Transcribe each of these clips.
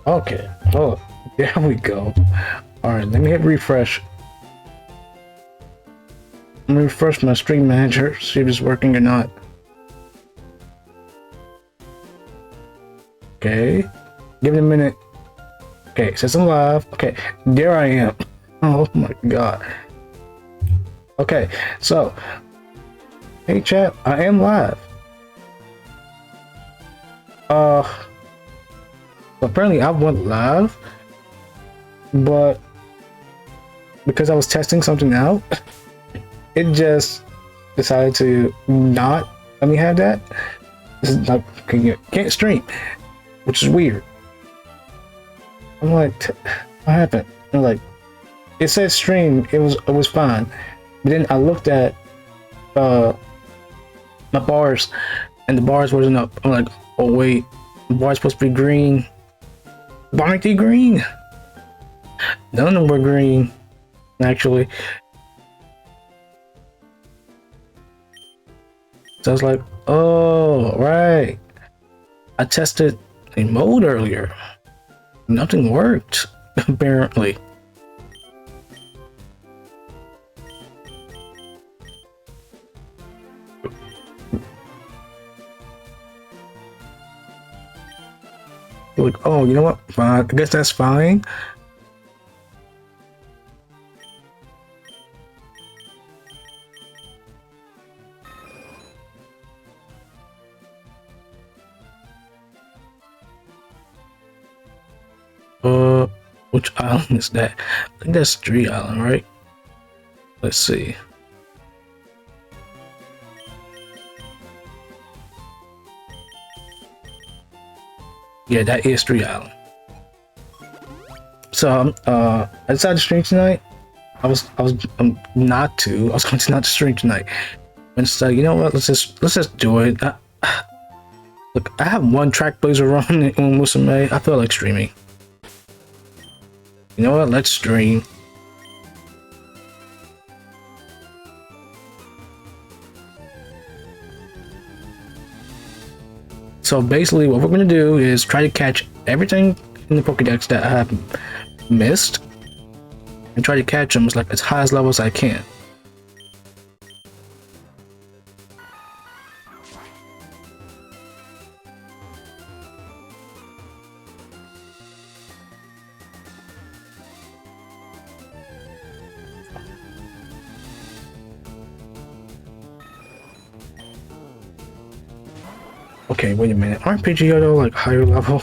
Okay. Oh, there we go. All right, let me hit refresh. Let me refresh my stream manager, see if it's working or not. Okay. Give it a minute. Okay, it says I'm live. Okay, there I am. Oh my god. Okay, so hey chat, I am live. Apparently I went live, but because I was testing something out, it just decided to not let me have that. This is like can't stream, which is weird. I'm like, what happened? I'm like, it said stream. It was fine, but then I looked at my bars, and the bars wasn't up. I'm like, oh wait, the bar's supposed to be green. Why aren't they green? None of them were green, actually. So I was like, oh, right. I tested a mode earlier. Nothing worked, apparently. Like, oh, you know what? Fine. I guess that's fine. Which island is that? I think that's Tree Island, right? Let's see. Yeah, that is Tree Island. So I decided to stream tonight. I was not to. I was going to not to stream tonight. And so you know what? Let's just do it. Look, I have one track blazer run in Musume. I feel like streaming. You know what? Let's stream. So basically what we're going to do is try to catch everything in the Pokédex that I have missed and try to catch them like as high as level as I can. Okay, wait a minute. Aren't Pidgeotto like higher level?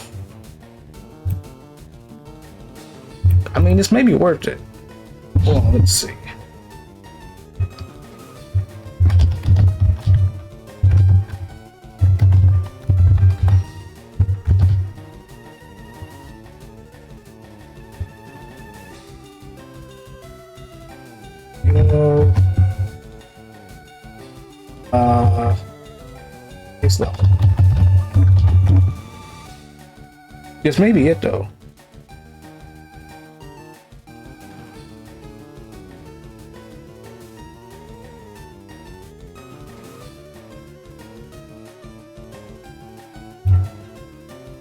I mean, this may be worth it. Hold on, let's see. You know, it's level. This may be it though.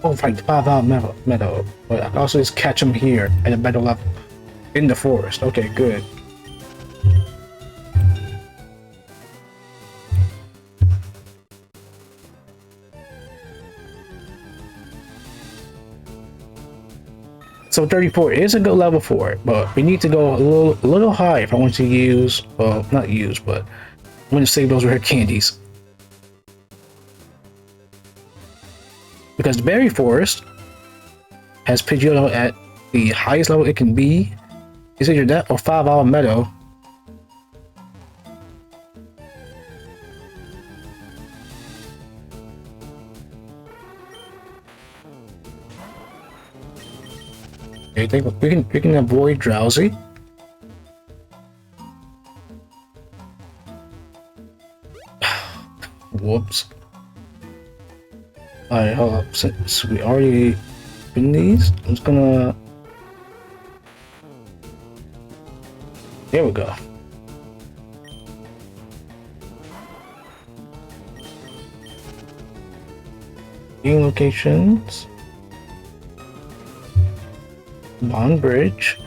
Oh, right, 5-hour meadow. But I can also just catch them here at a better level in the forest. Okay, good. So 34 is a good level for it, but we need to go a little high if I want to use, well, not use, but I want to save those rare candies. Because the Berry Forest has Pidgeotto at the highest level it can be. It's either that or 5-hour meadow. I think we can avoid Drowsy. Whoops. Alright, hold up. Since we already been these, I'm just gonna. There we go. Game locations. Bond Bridge.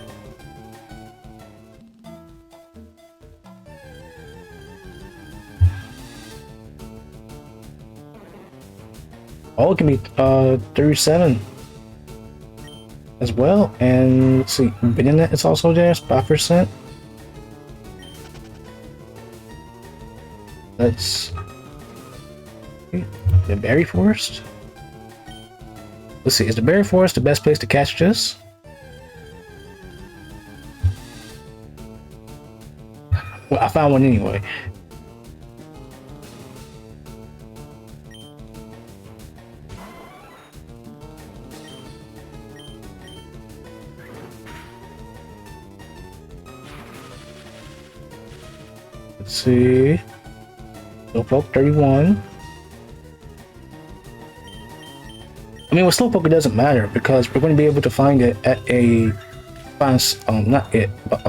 Oh, it can be 37 as well. And let's see, Internet is also there, it's 5%. Let's see, the Berry Forest. Let's see, is the Berry Forest the best place to catch this? Well, I found one anyway. Let's see. Slowpoke 31. I mean, with Slowpoke it doesn't matter because we're going to be able to find it at a not it, but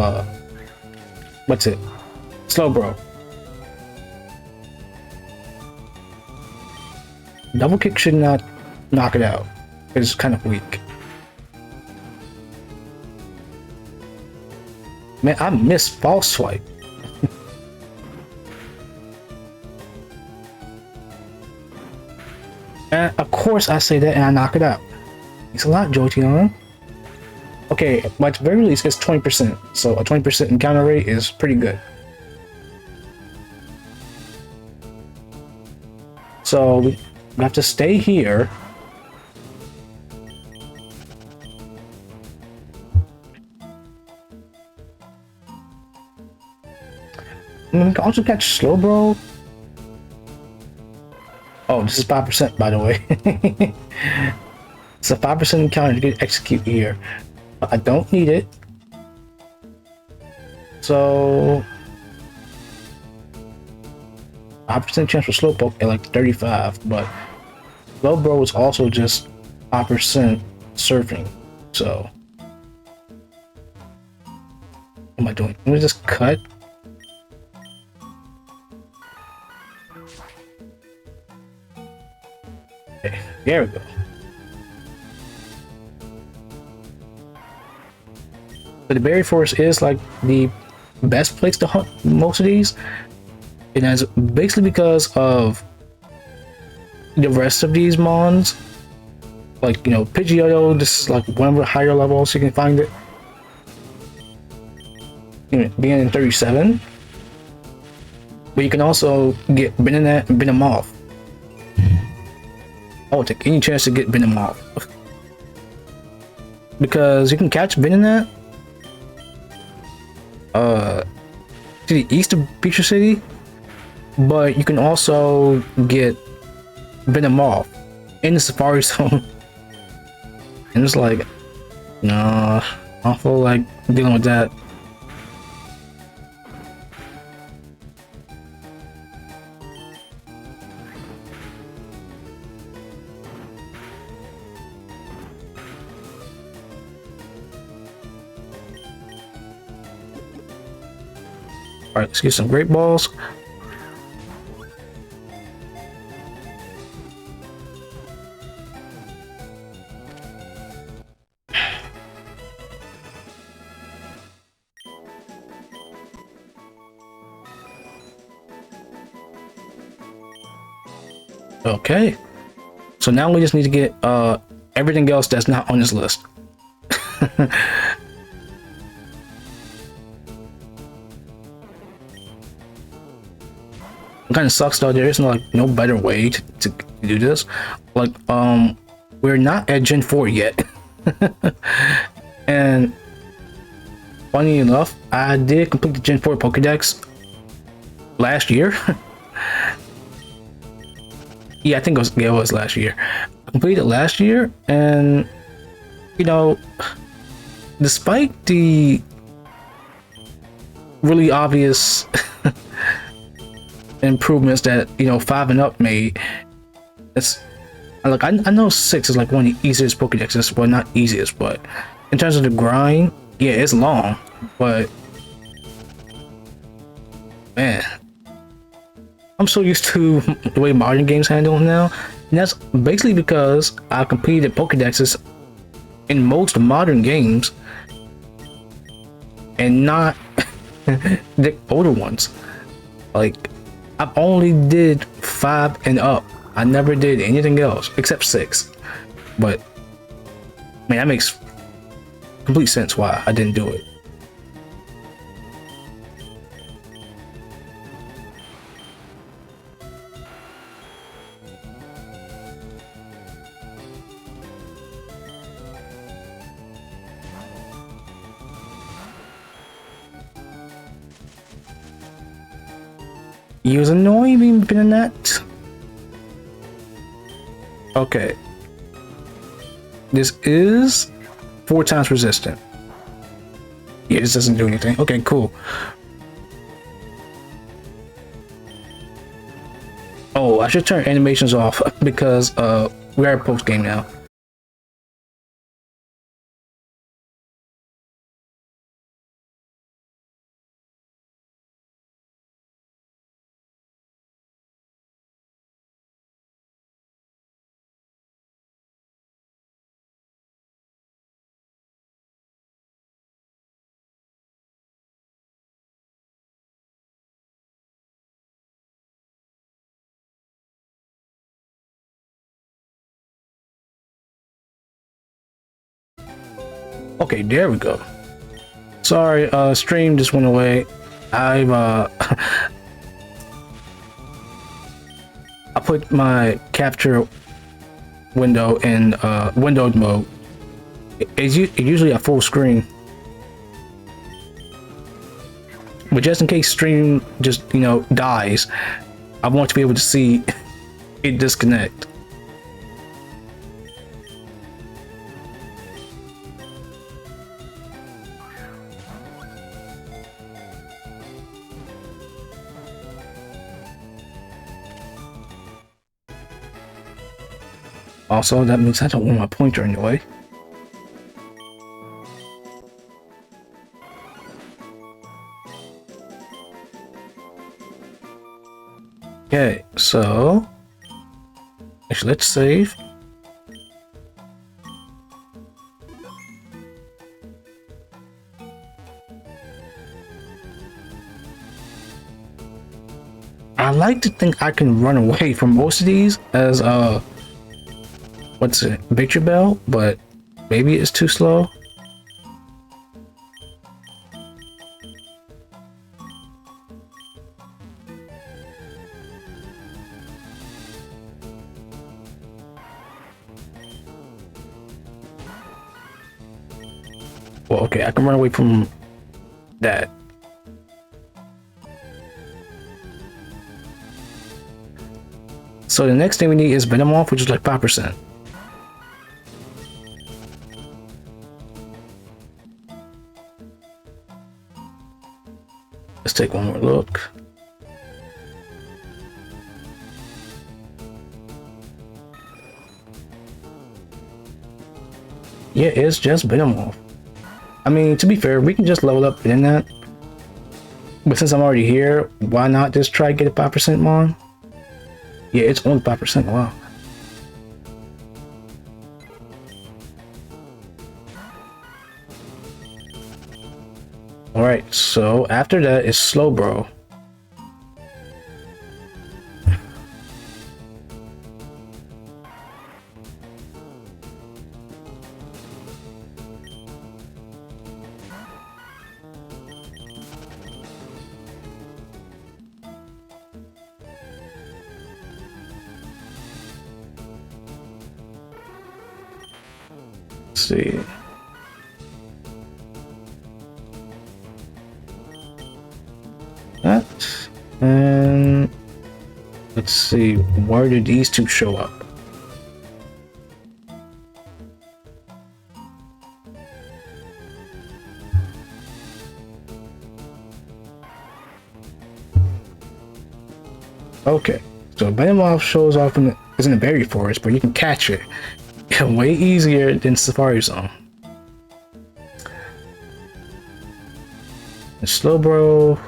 what's it? Slowbro. Double kick should not knock it out. It's kind of weak. Man, I missed false swipe. And of course I say that and I knock it out. Thanks a lot, Jolteon. Okay, but at the very least it's 20%. So a 20% encounter rate is pretty good. So we have to stay here. And we can also catch Slowbro. Oh, this is 5%, by the way. It's a 5% encounter to execute here. But I don't need it. So 5% chance for Slowpoke at like 35, but Slowbro is also just 5% surfing. So what am I doing? Let me just cut. Okay, there we go. But the Berry Forest is like the best place to hunt most of these. And that's basically because of the rest of these mons. Like, you know, Pidgeotto, this is like one of the higher levels you can find it. You know, being in 37. But you can also get Venonat and Venomoth. I won't take any chance to get Venomoth. Because you can catch Venonat to the east of Beecher City, but you can also get Venomoth in the Safari Zone. And it's like, nah, I don't feel like dealing with that. Alright, let's get some Great Balls. Okay, so now we just need to get everything else that's not on this list. It kind of sucks though. There is no better way to do this. Like we're not at Gen 4 yet. And funny enough, I did complete the Gen 4 Pokédex last year. Yeah, I think it was last year. I completed it last year, and you know, despite the really obvious improvements that 5 and up made, it's like I know 6 is like one of the easiest Pokédexes, well, not easiest, but in terms of the grind, yeah, it's long, but man, I'm so used to the way modern games handle them now, and that's basically because I completed Pokédexes in most modern games, and not the older ones. Like, I only did 5 and up. I never did anything else except 6. But man, that makes complete sense why I didn't do it. He was annoying me being that. Okay. This is 4 times resistant. Yeah, this doesn't do anything. Okay, cool. Oh, I should turn animations off because we are post game now. Okay, there we go. Sorry, stream just went away. I've I put my capture window in windowed mode. It's usually at full screen, but just in case stream just dies, I want to be able to see it disconnect. Also, that means I don't want my pointer anyway. Okay, so actually, let's save. I like to think I can run away from most of these as what's it, Victory Bell, but maybe it's too slow. Well, okay, I can run away from that. So the next thing we need is Venomoth, which is like 5%. Let's take one more look. Yeah, it's just Venomoth. I mean, to be fair, we can just level up in that. But since I'm already here, why not just try to get a 5% Mon? Yeah, it's only 5%. Wow. Alright, so after that is Slowbro. See. That. And let's see, where did these two show up? Okay, so Venomoth shows off is in the berry forest, but you can catch it way easier than Safari Zone. And Slowbro.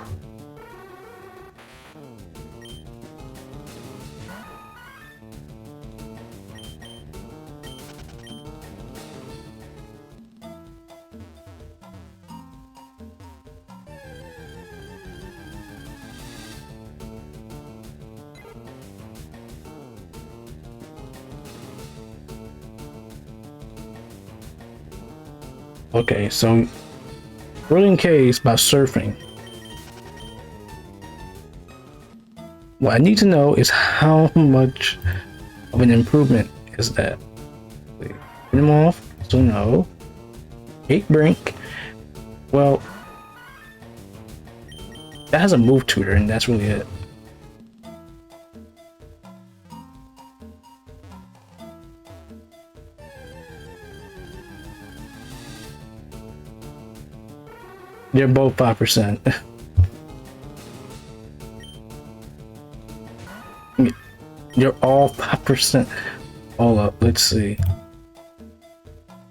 Okay, so Rolling K is about surfing. What I need to know is how much of an improvement is that? Turn them off, so no. Cake Brink. Well, that has a move tutor, and that's really it. They're both 5%. They're all 5%. Hold up, let's see.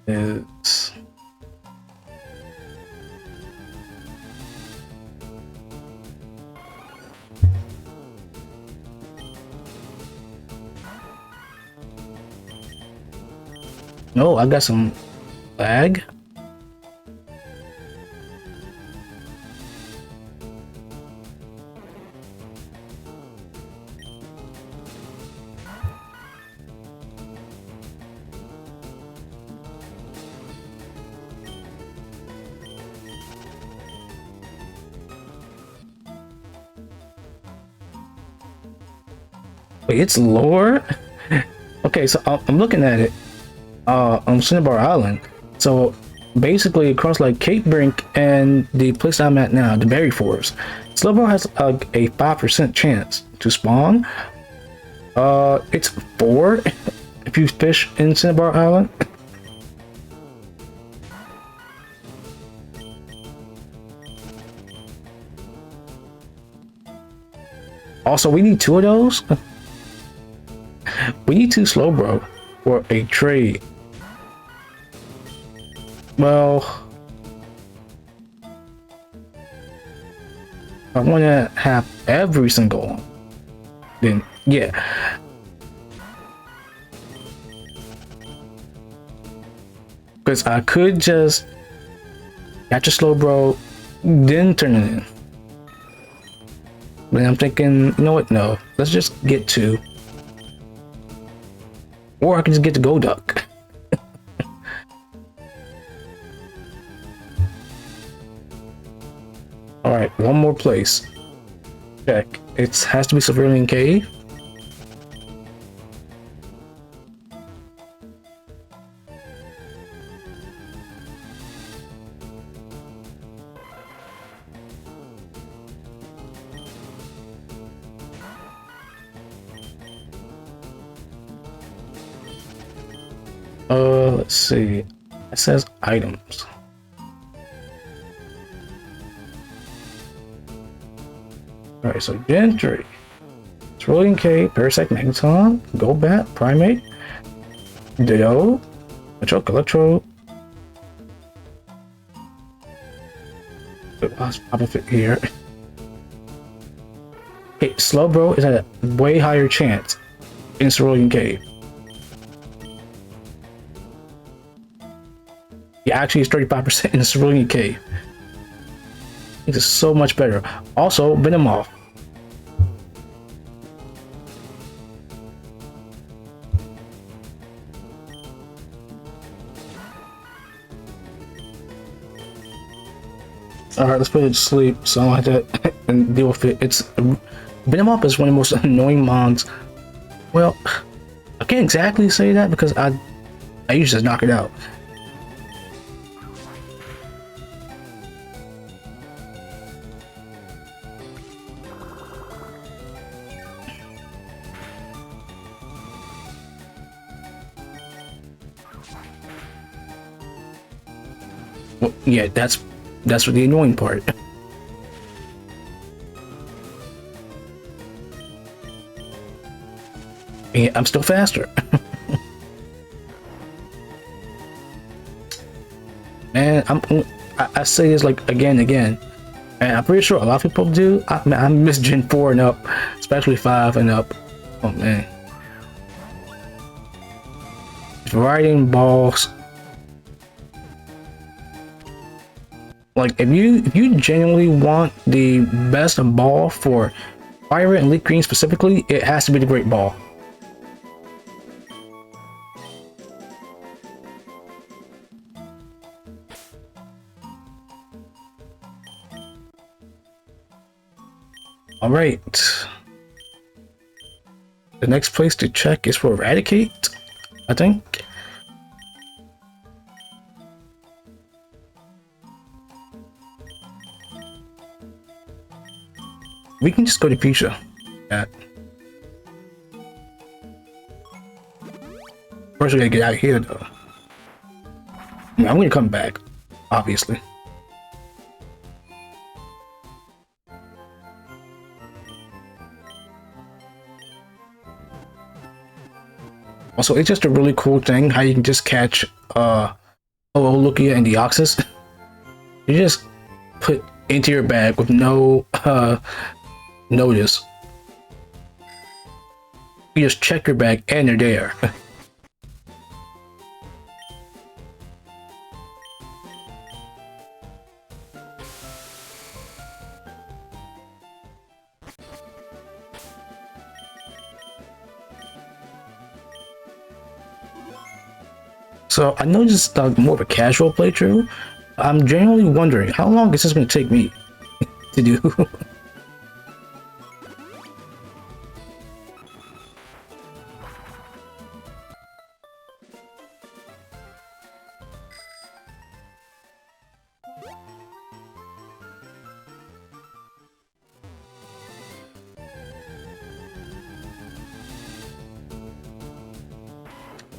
It's oh, I got some lag. Wait, it's lower? Okay, so I'm looking at it on Cinnabar Island. So basically across like Cape Brink and the place I'm at now, the Berry Forest, Cinnabar has a 5% chance to spawn. It's 4 if you fish in Cinnabar Island. Also, we need 2 of those. We need 2 Slowbro for a trade. Well, I want to have every single one. Then, yeah. Because I could just catch a Slowbro, then turn it in. But I'm thinking, you know what? No, let's just get 2. Or I can just get the Golduck. Alright, one more place. Check. It has to be Cerulean Cave. Let's see. It says items. Alright, so Gentry, Cerulean Cave, Parasect, Magneton, Golbat, Primate, Ditto, Electro. Let's pop it here. Okay, Slowbro is at a way higher chance in Cerulean Cave. Yeah, actually it's 35% in the Cerulean Cave. This is so much better. Also, Venomoth. Alright, let's put it to sleep so I don't have to and deal with it. Venomoth is one of the most annoying mons. Well, I can't exactly say that because I usually just knock it out. Well, yeah, that's what the annoying part. And I'm still faster. And I say this like again, and I'm pretty sure a lot of people do. I miss Gen 4 and up, especially 5 and up. Oh man. Riding balls. Like if you genuinely want the best ball for Fire Red and Leaf Green specifically, it has to be the Great Ball. All right. The next place to check is for Eradicate, I think. We can just go to Pizza. Yeah. First, we gotta get out of here, though. I mean, I'm gonna come back, obviously. Also, it's just a really cool thing how you can just catch Lugia and Deoxys. You just put into your bag with no notice. You just check your bag and they're there. So I know this is more of a casual playthrough. I'm genuinely wondering how long is this going to take me to do.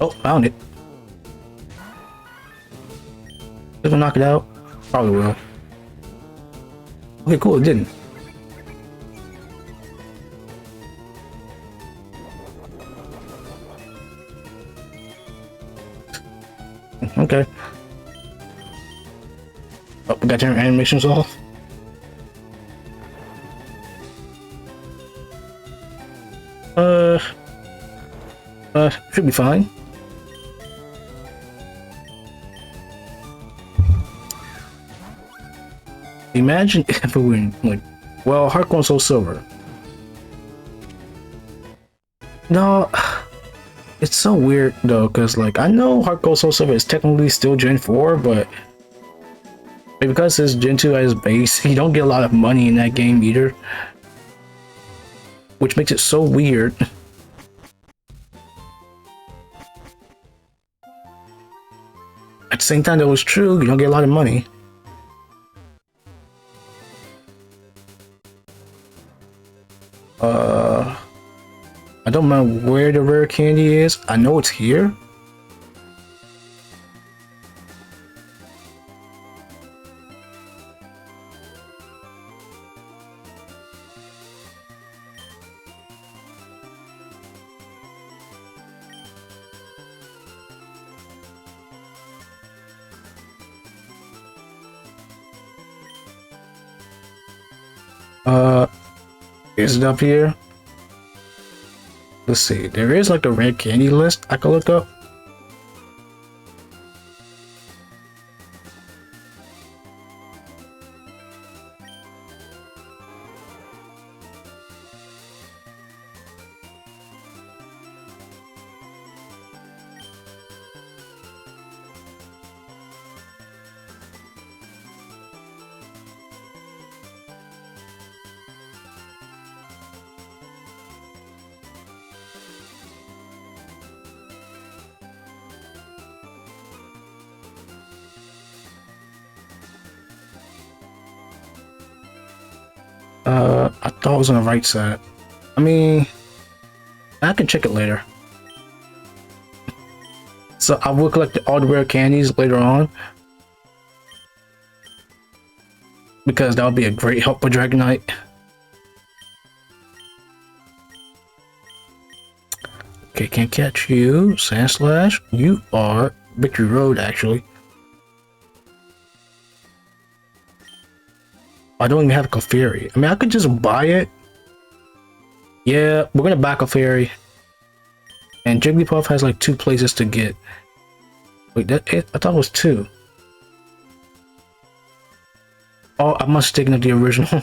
Oh, found it. Is it knock it out? Probably will. Okay, cool, it didn't. Okay. Oh, we got your animations off. Should be fine. Imagine if we were like, well, Heart Gold Soul Silver. No, it's so weird though, because like I know Heart Gold Soul Silver is technically still Gen 4, but because it's Gen 2 as base, you don't get a lot of money in that game either, which makes it so weird. At the same time, that was true. You don't get a lot of money. I don't know where the rare candy is. I know it's here. Is it up here? Let's see. There is like a red candy list I can look up. I thought it was on the right side. I mean, I can check it later. So I will collect all the rare candies later on, because that would be a great help for Dragonite. Okay, can't catch you. Sandslash, you are Victory Road actually. I don't even have a Clefairy. I mean, I could just buy it. Yeah, we're gonna buy Clefairy. And Jigglypuff has like 2 places to get. Wait, I thought it was 2. Oh, I must have taken up the original.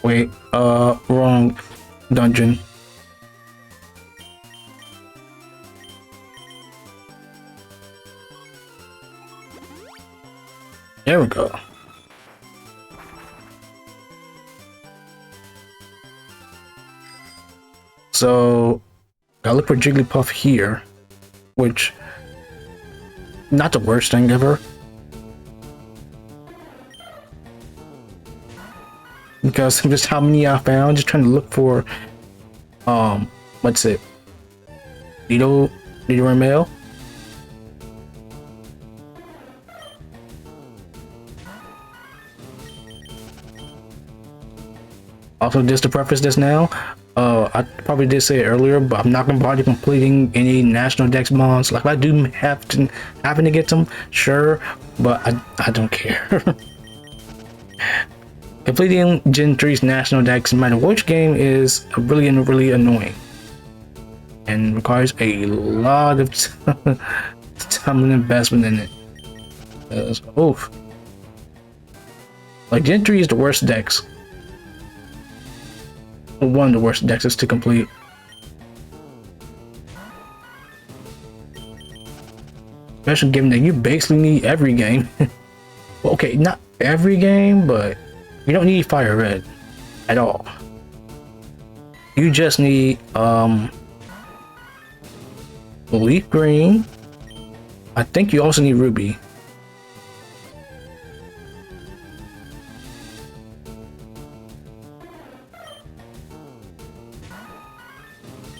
Wait, wrong dungeon. There we go. So, gotta look for Jigglypuff here, which, not the worst thing ever. Because just how many I found, just trying to look for, what's it? Lido Mail. Also, just to preface this now, I probably did say it earlier, but I'm not gonna bother completing any national dex bonds. Like, if I do having to get them, sure, but I don't care. Completing Gen 3's national dex, no matter which game, is really annoying and requires a lot of time and investment in it. Oof. Like, Gen 3 is the worst dex. One of the worst dexes to complete. Especially given that you basically need every game. Well, okay, not every game, but you don't need Fire Red at all. You just need Leaf Green. I think you also need Ruby.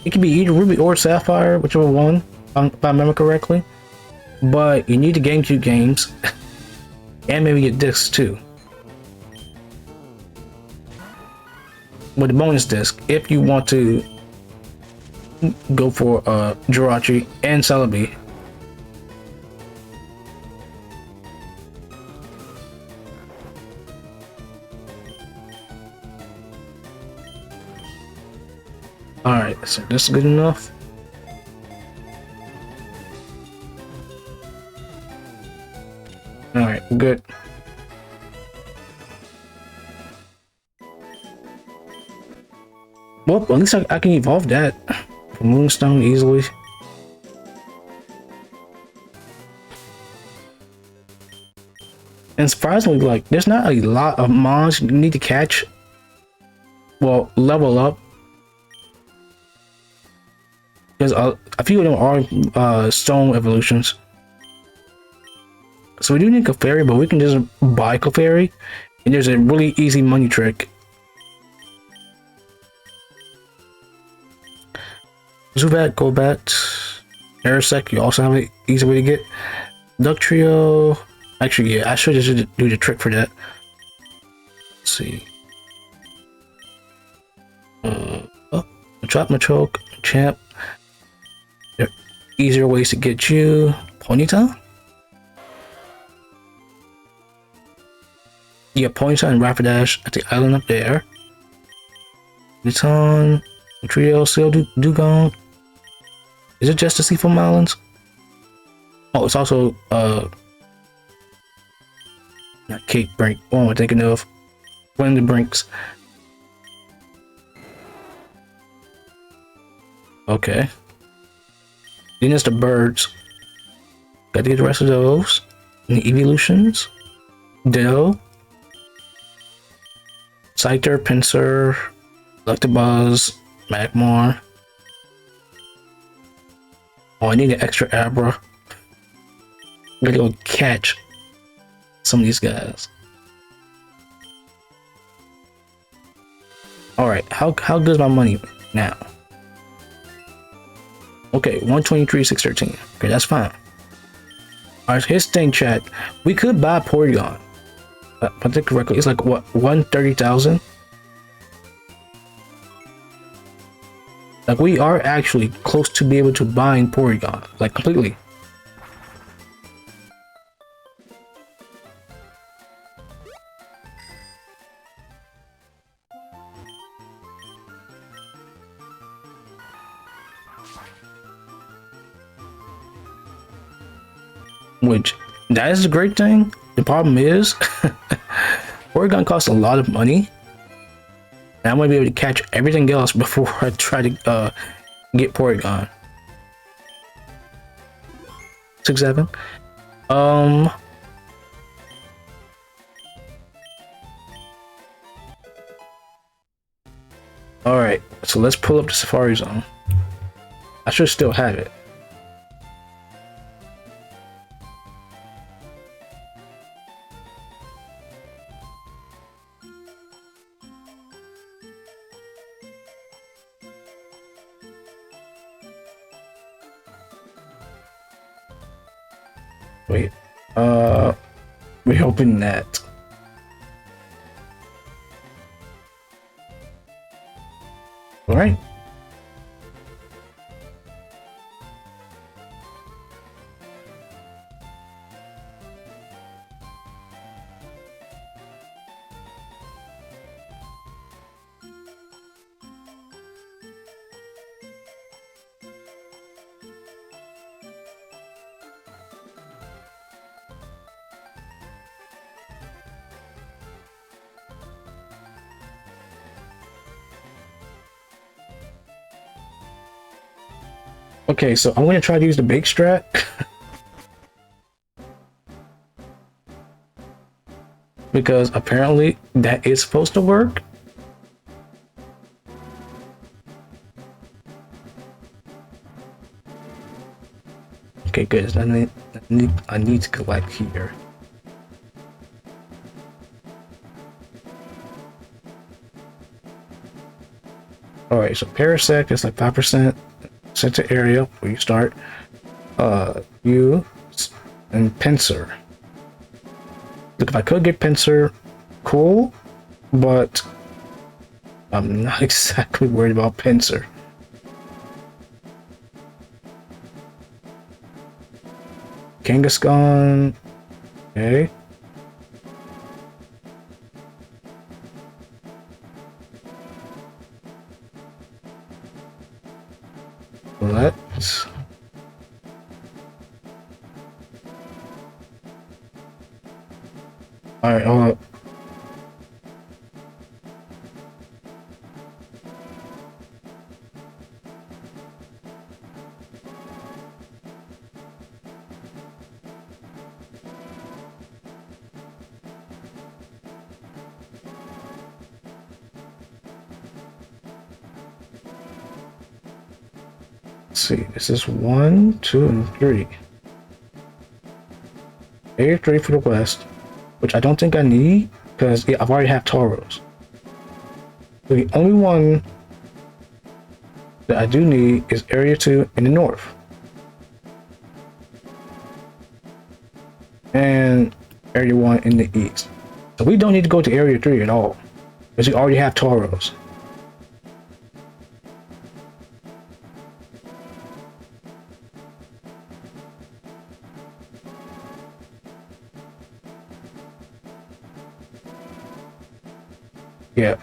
It can be either Ruby or Sapphire, whichever one, if I remember correctly. But you need the GameCube games, and maybe get discs too. With the bonus disc, if you want to go for Jirachi and Celebi. Alright, so this is good enough. Alright, good. Well, at least I can evolve that from Moonstone easily. And surprisingly, like, there's not a lot of mons you need to catch. Well, level up. Because a few of them are stone evolutions. So we do need Clefairy, but we can just buy Clefairy. And there's a really easy money trick. Zubat, Golbat, Aerosec, you also have an easy way to get. Dugtrio. Actually, yeah, I should just do the trick for that. Let's see. Drop Machoke, Champ. There are easier ways to get you. Ponyta? Yeah, Ponyta and Rapidash at the island up there. Newton, Trio, Seal, Dugong. Is it just the Seafoam Islands? Oh, it's also not Cake Brink. What am I thinking of? One of the Brinks. Okay. Then there's the birds. Got to get the rest of those. And the evolutions. Ditto. Scyther, Pinsir, Electabuzz, Magmar. Oh, I need an extra Abra. I'm gonna go catch some of these guys. Alright, how good is my money now? Okay, 123, 613. Okay, that's fine. Alright, here's the thing, chat. We could buy Porygon. If I think correctly, it's like what, 130,000? Like, we are actually close to be able to buying Porygon, like completely. Which, that is a great thing. The problem is, Porygon costs a lot of money. And I'm gonna be able to catch everything else before I try to get Porygon. 6-7. All right, so let's pull up the Safari Zone. I should still have it. Wait, we open that. All right. Okay, so I'm gonna try to use the big strat. Because apparently that is supposed to work. Okay, good. I need to collect here. All right, so Parasect is like 5% center area where you start. You and Pinsir. Look, if I could get Pinsir, cool, but I'm not exactly worried about Pinsir. Kangaskhan, okay. Let's all right, hold up. Let's see, this is 1, 2, and 3. Area 3 for the west, which I don't think I need because yeah, I've already have Tauros. So the only one that I do need is Area 2 in the north. And Area 1 in the east. So we don't need to go to Area 3 at all because we already have Tauros. Yeah.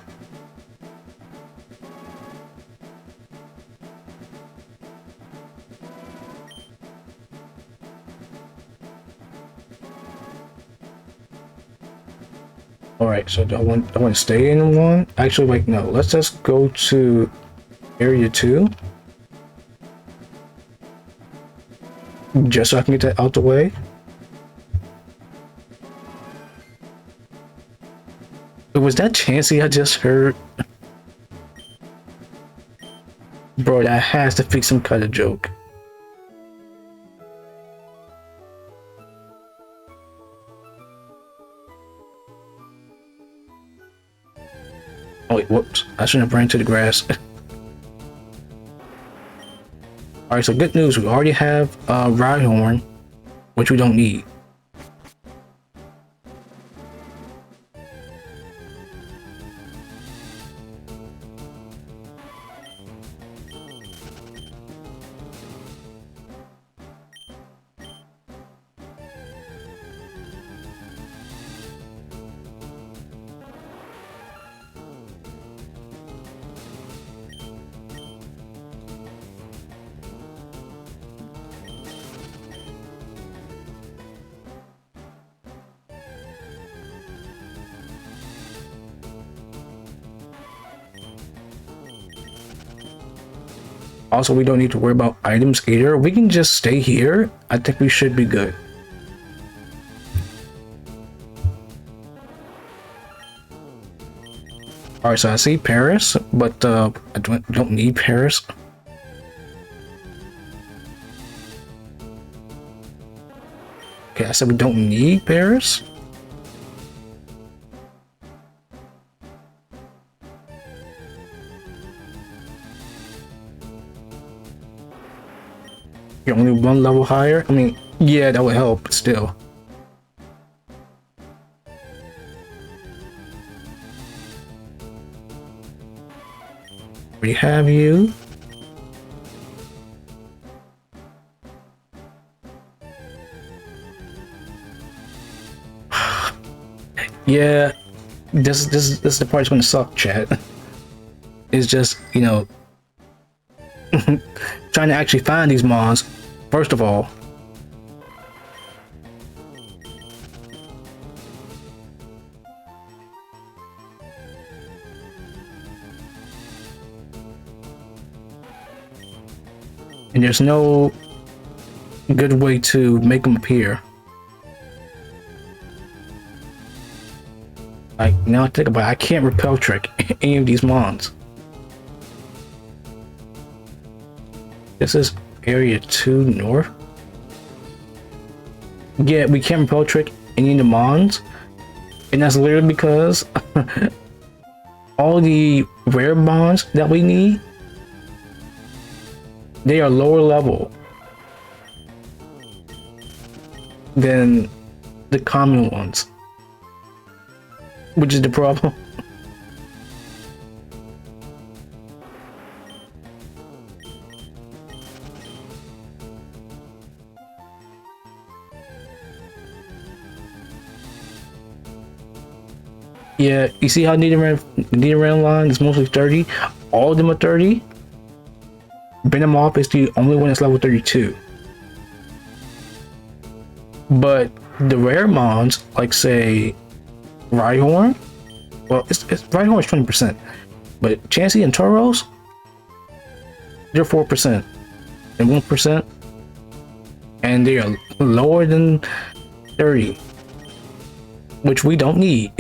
All right, so I want to stay in one. Actually, wait, no. Let's just go to Area 2, just so I can get that out the way. Was that Chansey I just heard? Bro, that has to be some kind of joke. Oh wait, whoops. I shouldn't have ran to the grass. Alright, so good news. We already have Rhyhorn, which we don't need. Also, we don't need to worry about items either. We can just stay here. I think we should be good. All right, so I see Paris, but I don't need Paris. Okay, I said we don't need Paris. You're only one level higher? I mean, yeah, that would help, but still. We have you. Yeah, this is the part that's gonna suck, chat. It's just, you know, trying to actually find these mons, first of all. And there's no good way to make them appear. Like, now I think about it, I can't repel trick any of these mons. This is area 2 north. Yeah, we can't repel trick any of the mons. And that's literally because all the rare mons that we need, they are lower level than the common ones, which is the problem. Yeah, you see how Nidoran line is mostly 30? All of them are 30. Venomoth is the only one that's level 32. But the rare mons, like say Rhyhorn, well, Rhyhorn is 20%, but Chansey and Tauros, they're 4% and 1%, and they are lower than 30, which we don't need.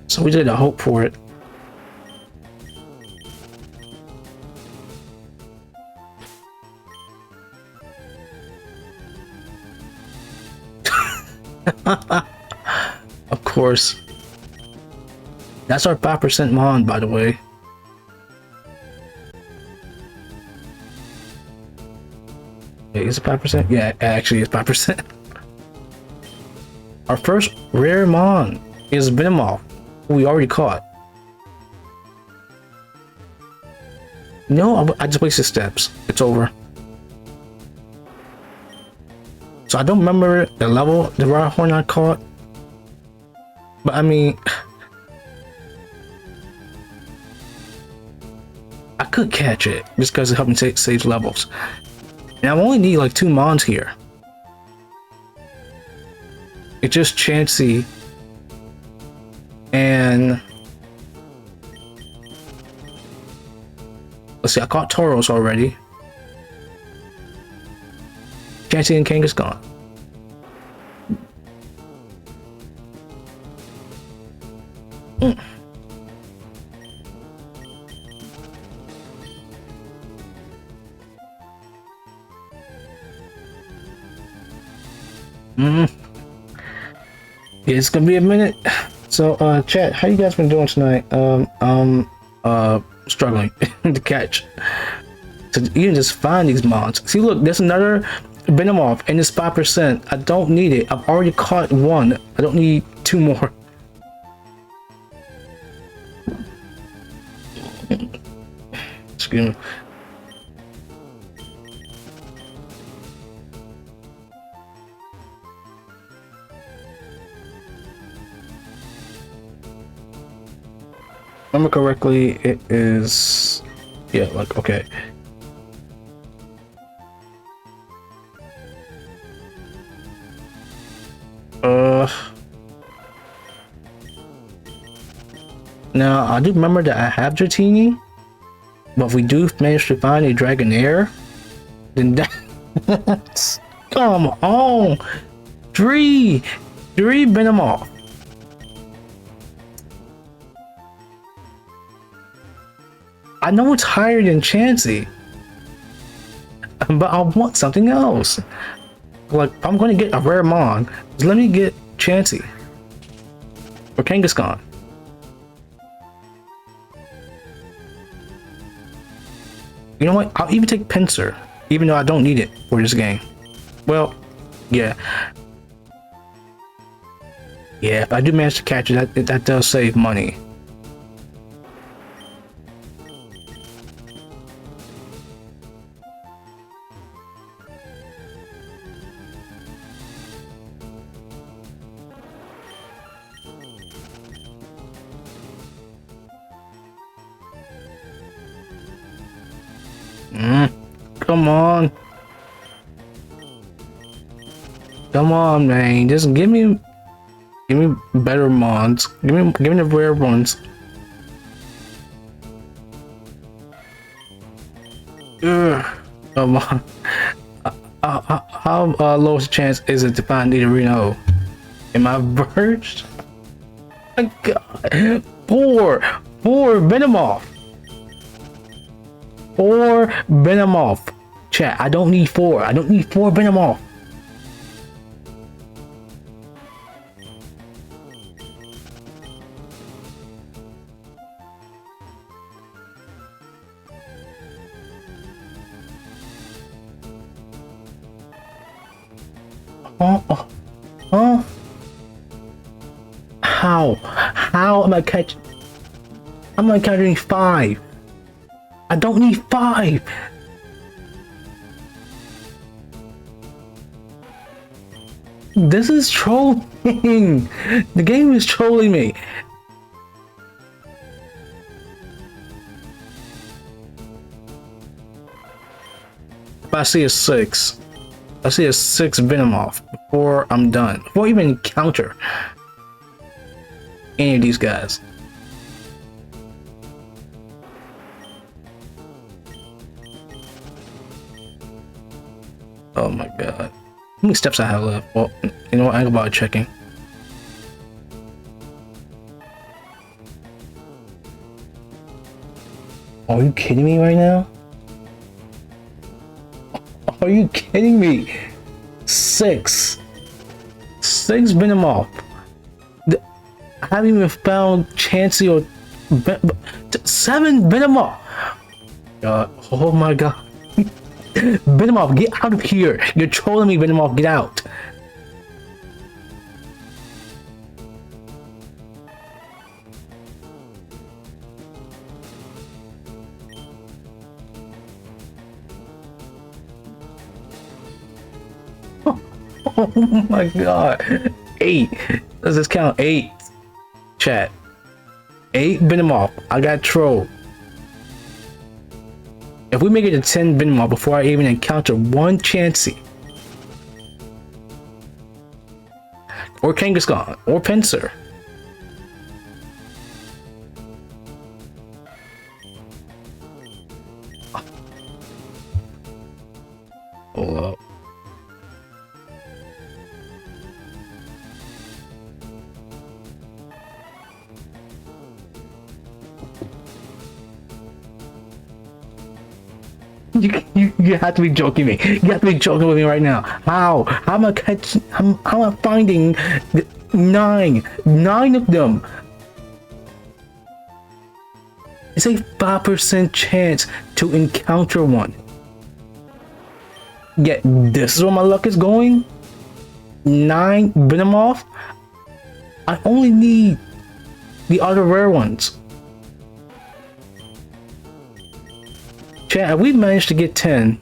So we did a hope for it. Of course. That's our 5% mon, by the way. Wait, is it 5%? Yeah, actually it's 5%. Our first rare mon is Venomoth, who we already caught. No, I just wasted steps. It's over. So I don't remember the level the Rhyhorn I caught. But I mean, I could catch it just because it helped me save levels. And I only need like 2 mons here. It's just Chansey and let's see, I caught Tauros already. Chansey and Kangaskhan. Yeah, it's gonna be a minute. So, chat, how you guys been doing tonight? Struggling to catch. So you can just find these mons. See, look, there's another Venomoth, and it's 5%. I don't need it. I've already caught 1. I don't need 2 more. Excuse me. Remember correctly, it is, yeah, like, okay. Now, I do remember that I have Dratini, but if we do manage to find a Dragonair, then that's... Come on! Three Venomoth. I know it's higher than Chansey, but I want something else. Like, I'm going to get a rare Mon. Let me get Chansey or Kangaskhan. You know what? I'll even take Pinsir, even though I don't need it for this game. Well, yeah. Yeah, if I do manage to catch it, that does save money. Come on. Come on, man. Just give me better mons. Give me the rare ones. Ugh. Come on. How low is the chance is it to find Nidorino? Am I verged? My God. Four Venomoth. 4 Venomoth. Chat, I don't need 4. I don't need 4 Venomoth. Huh? How am I catching? I'm not catching 5. I don't need 5. This is trolling. The game is trolling me. If I see a 6, I see a 6 Venomoth before I'm done. Before I even encounter any of these guys. Oh my God. How many steps I have left? Well, you know what? I ain't about checking. Are you kidding me right now? Are you kidding me? 6 Venomoth. I haven't even found Chansey or 7 Venomoth. Oh my God. Venomoth, get out of here! You're trolling me, Venomoth, get out! Oh my God. 8. Let's just count 8. Chat. 8 Venomoth. I got trolled. If we make it to 10 Venomoth before I even encounter one Chansey, or Kangaskhan, or Pinsir, hold up. You have to be joking me. You have to be joking with me right now. How am I catching? How am I finding 9 of them? It's a 5% chance to encounter one. Yet this is where my luck is going. 9 Venomoth. I only need the other rare ones. Chat, we managed to get 10.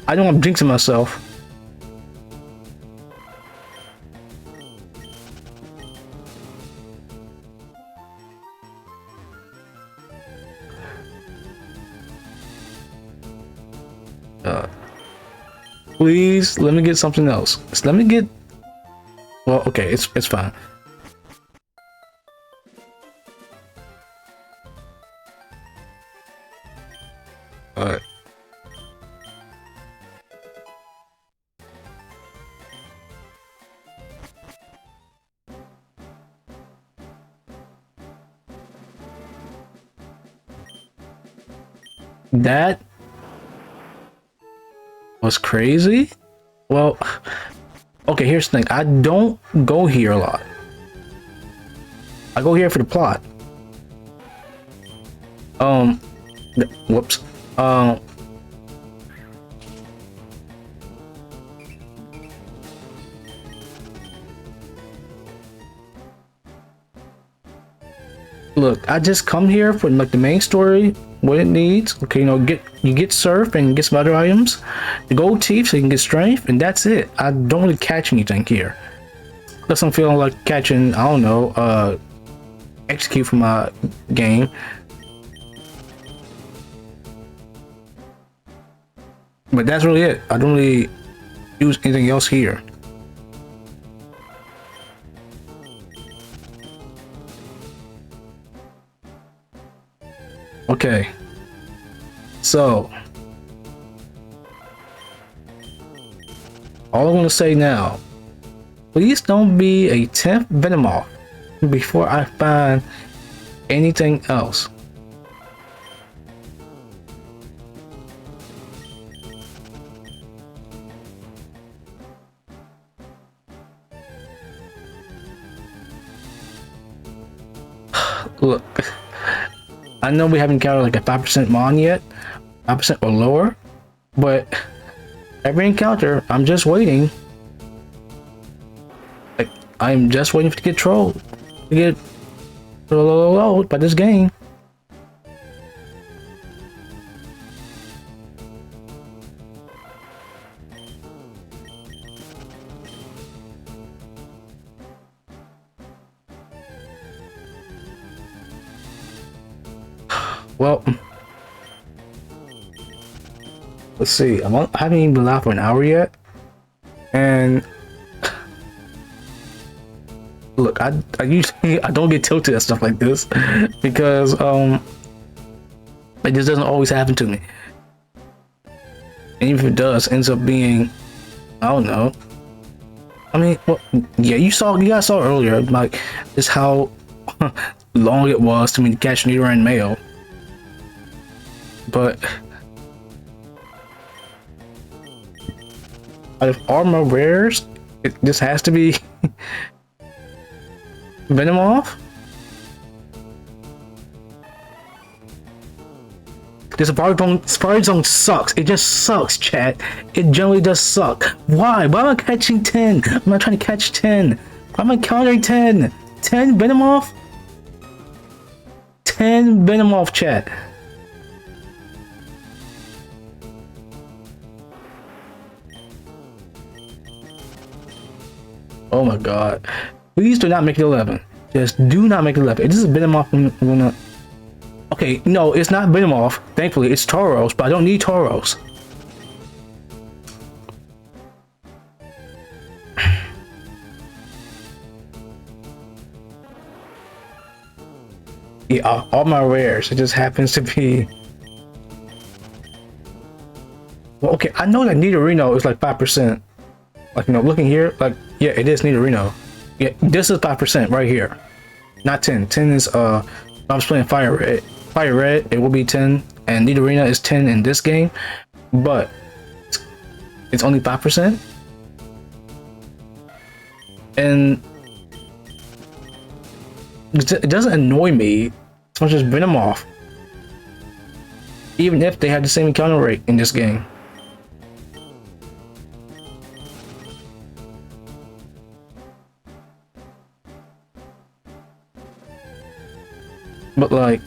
I know I'm jinxing myself. Please let me get something else. Let me get. Well, okay, it's fine. god. That was crazy. Well, okay, here's the thing. I don't go here a lot. I go here for the plot. Whoops. Look, I just come here for like the main story, what it needs. Okay, you get surf and get some other items, the gold teeth so you can get strength, and that's it. I don't really catch anything here. Unless I'm feeling like catching, I don't know, execute from my game. But that's really it. I don't really use anything else here. Okay. So, all I'm gonna say now, please don't be a 10th Venomoth before I find anything else. Look, I know we haven't encountered like a 5% Mon yet, 5% or lower, but every encounter, I'm just waiting. Like, I'm just waiting to get trolled, to get trolled by this game. Well, let's see. I haven't even been live for an hour yet, and look, I usually I don't get tilted at stuff like this because it just doesn't always happen to me. And even if it does, ends up being, I don't know. I mean, well, yeah, you guys saw earlier, like just how long it was to me to catch Nidoran male. But out of armor rares, this has to be Venomoth. This Safari Zone sucks. It just sucks, chat. It generally does suck. Why? Why am I catching 10? I'm not trying to catch 10. Why am I countering 10? 10 Venomoth? 10 Venomoth, chat. Oh my god. Please do not make it 11. Just do not make it 11. This is Venomoth. Okay, no, it's not Venomoth. Thankfully, it's Tauros, but I don't need Tauros. Yeah, all my rares. It just happens to be. Well, okay, I know that Nidorino is like 5%. Like, looking here, like, yeah, it is Nidorino. Yeah, this is 5% right here. Not 10. 10 is, I was playing Fire Red. Fire Red, it will be 10. And Nidorino is 10 in this game. But it's only 5%. And it doesn't annoy me as much as Venomoth. Even if they had the same encounter rate in this game. But like,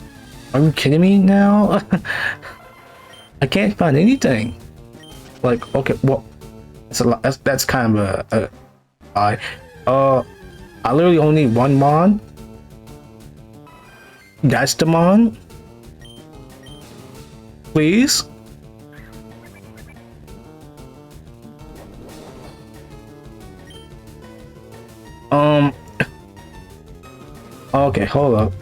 are you kidding me now? I can't find anything. Like, okay, well, that's a lot. That's kind of a lie. I literally only need one Mon. That's the Mon. Please. Okay, hold up.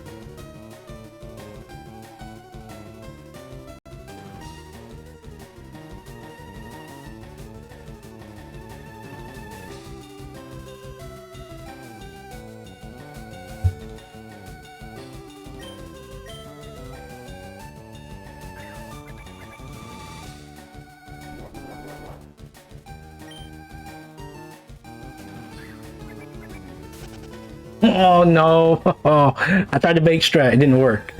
Oh no! Oh, I tried to bait strat. It didn't work.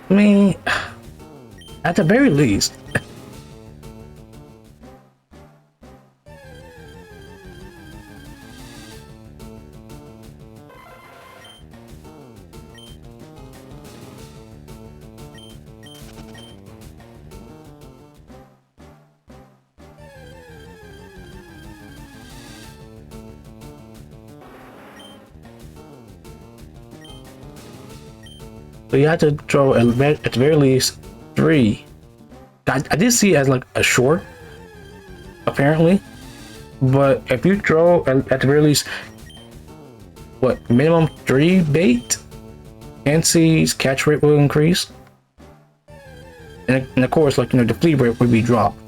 I mean, at the very least. So you have to throw at the very least 3. I did see it as like a short, apparently. But if you throw at the very least, what, minimum 3 bait, Chansey's catch rate will increase. And of course, like, the flea rate would be dropped.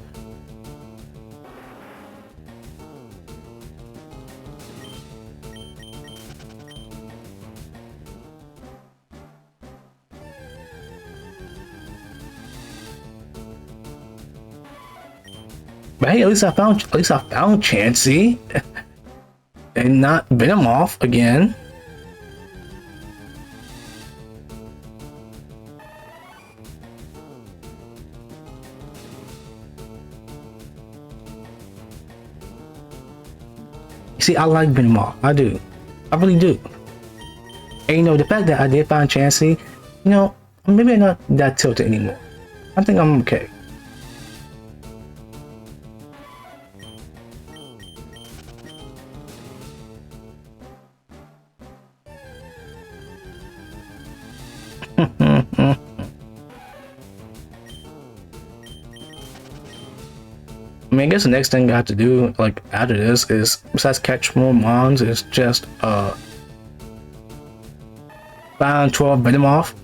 But hey, at least I found Chansey and not Venomoth again. See, I like Venomoth. I do. I really do. And the fact that I did find Chansey, maybe I'm not that tilted anymore. I think I'm okay. I mean, I guess the next thing I have to do, like, after this is, besides catch more Mons, is just, find 12 Venomoth.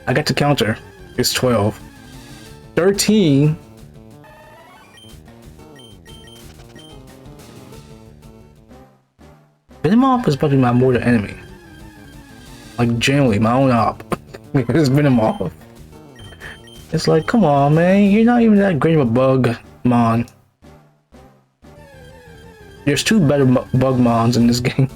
I got the counter. It's 12. 13. Venomoth is probably my mortal enemy. Like, generally, my own op. It's Venomoth. It's like, come on, man. You're not even that great of a bug mon. There's 2 better bug mons in this game.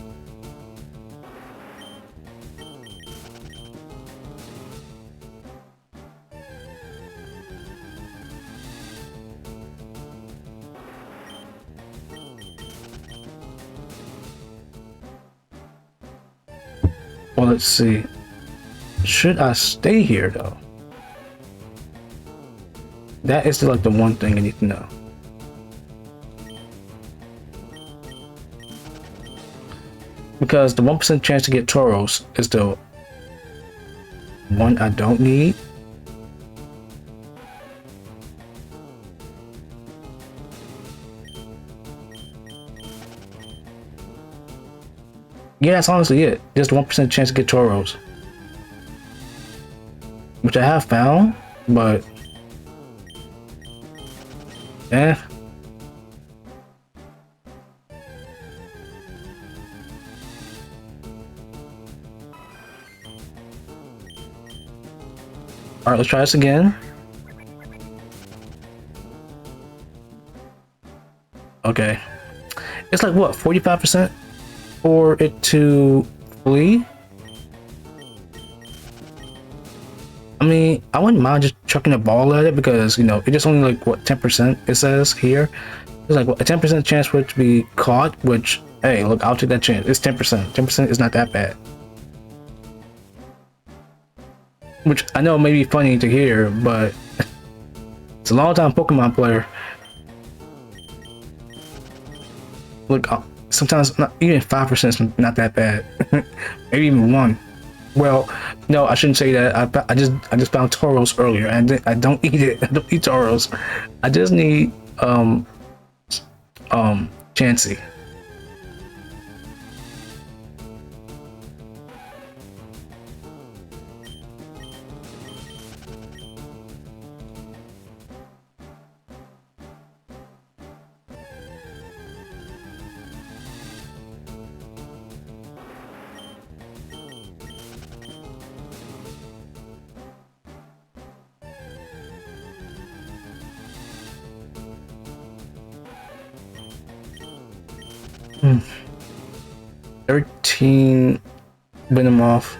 Well, let's see. Should I stay here, though? That is like the one thing I need to know. Because the 1% chance to get Tauros is the one I don't need. Yeah, that's honestly it. Just 1% chance to get Tauros. Which I have found, but eh. Alright, let's try this again. Okay. It's like what, 45% for it to flee? I mean, I wouldn't mind just chucking a ball at it because, it's just only like, what, 10% it says here. There's like, what, a 10% chance for it to be caught, which, hey, look, I'll take that chance. It's 10%. 10% is not that bad. Which I know may be funny to hear, but it's a long time Pokemon player. Look, sometimes not even 5% is not that bad. Maybe even 1. Well, no, I shouldn't say that. I just found Tauros earlier, and I don't eat it. I don't eat Tauros. I just need Chansey. Hmm. 13 Venomoth.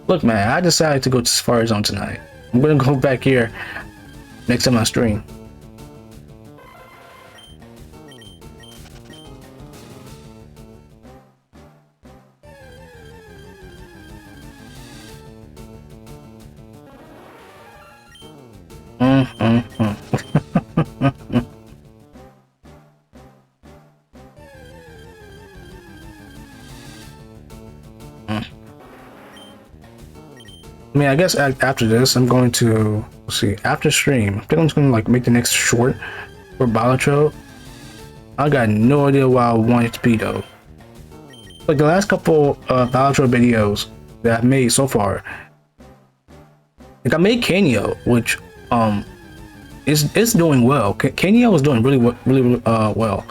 Look, man, I decided to go to Safari Zone tonight. I'm gonna go back here next time I stream. I mean, I guess after this, I'm going to see after stream. I think I'm just gonna like make the next short for Balatro. I got no idea why I want it to be though. Like the last couple Balatro videos that I've made so far, like I made Kanyo, which is doing well. Kanyo is doing really well.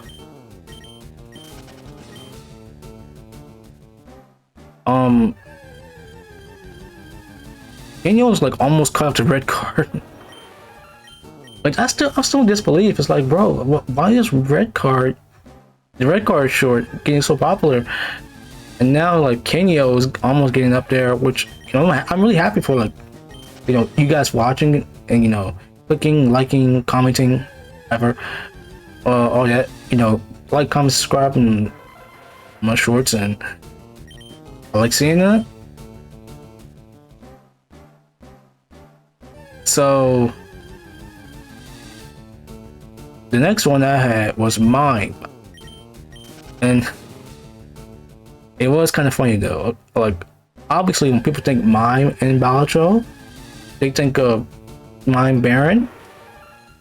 Kanyo is like almost caught up to red card. Like I'm still in disbelief. It's like, bro, why is the red card short getting so popular, and now like Kanyo is almost getting up there, which I'm really happy for, like, you guys watching and clicking, liking, commenting, whatever, all that, like, comment, subscribe, and my shorts, and I like seeing that. So the next one I had was Mime, and it was kind of funny though. Like, obviously when people think Mime and Balatro, they think of Mime Baron,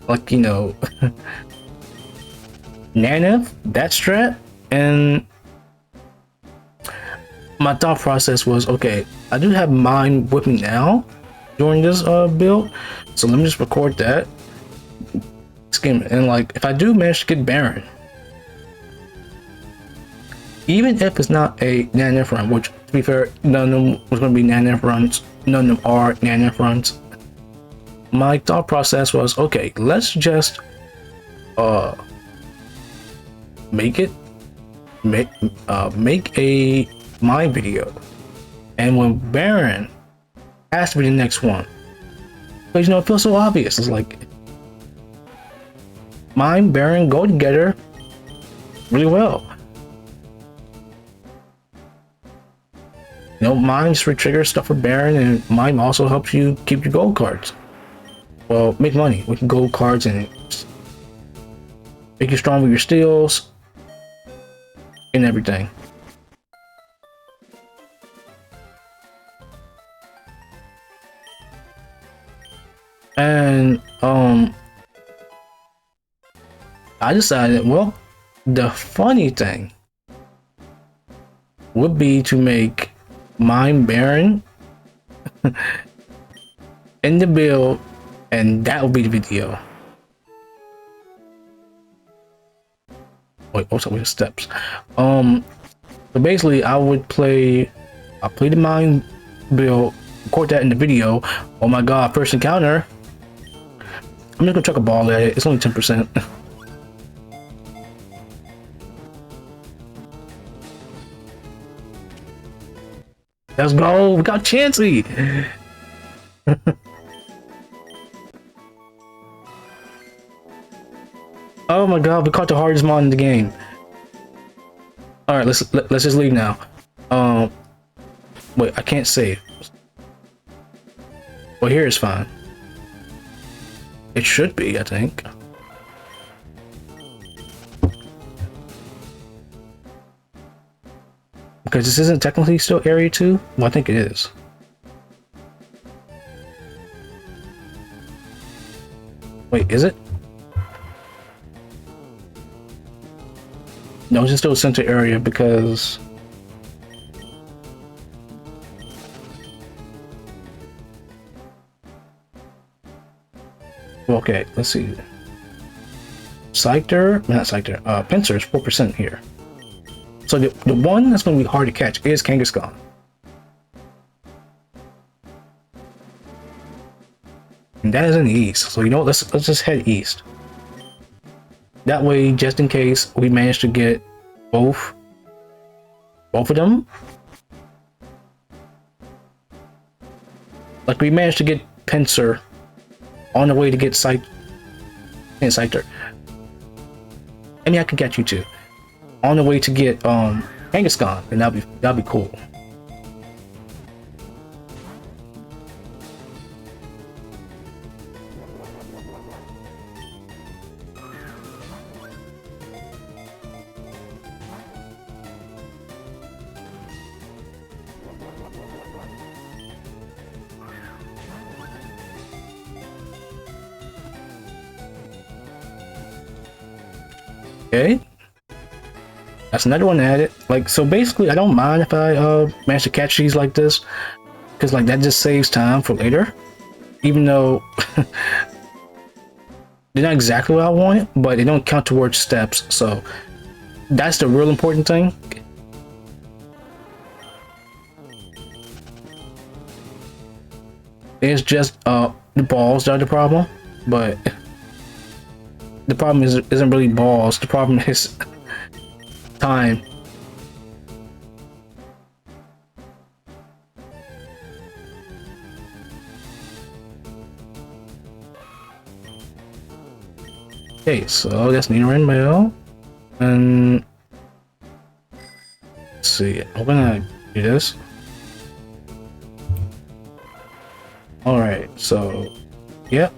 like, Nanath, that strat. And my thought process was, okay, I do have Mime with me now during this build, so let me just record that skim, and like if I do manage to get Baron, even if it's not a Nanath run, which to be fair, none of them was going to be Nanath runs, none of them are Nanath runs. My thought process was, okay, let's just make a Mime video, and when Baron has to be the next one, because it feels so obvious. It's like Mime, Baron go together really well. Mime just re-trigger stuff for Baron, and Mime also helps you keep your gold cards. Well, make money with gold cards and make you strong with your steals and everything. And I decided, well, the funny thing would be to make Mime Baron in the build, and that would be the video. Wait, what's up with the steps? So basically I'll play the Mime build, record that in the video. Oh my god, first encounter. I'm just gonna chuck a ball at it. It's only 10%. Let's go. We got Chansey. Oh my god, we caught the hardest mod in the game. All right, let's just leave now. Wait, I can't save. Well, here is fine. It should be, I think. Because this isn't technically still Area 2? Well, I think it is. Wait, is it? No, it's still center area because okay, let's see. Scyther, not Scyther, Pinsir is 4% here. So the one that's going to be hard to catch is Kangaskhan. And that is in the east. So you know, let's just head east. That way, just in case we manage to get both of them. Like we managed to get Pinsir on the way to get Scyther. I mean, I could get you too. On the way to get Kangaskhan, and that'd be cool. Okay. That's another one added. Like, so basically, I don't mind if I manage to catch these like this, because like that just saves time for later. Even though they're not exactly what I wanted, but they don't count towards steps. So that's the real important thing. It's just the balls that are the problem, but the problem isn't really balls. The problem is time. Okay, so that's Nidoran Mail, and let's see. I'm gonna do this. All right, so yep.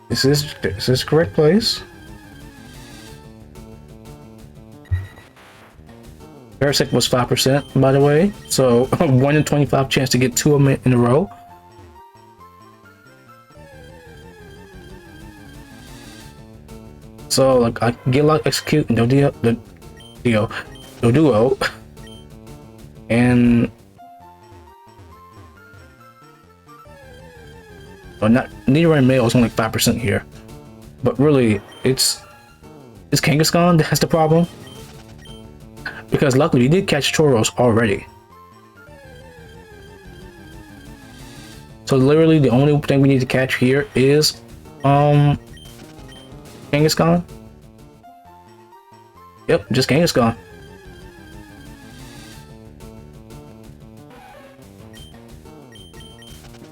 This is correct place. Parasect was 5%, by the way, so 1 in 25 chance to get 2 of them in a row. So like I can get Lock, Execute, and Doduo, and or not Nidoran Mail is only 5% here, but really it's Kangaskhan that's the problem, because luckily we did catch Tauros already. So literally the only thing we need to catch here is Kangaskhan. Yep, just Kangaskhan.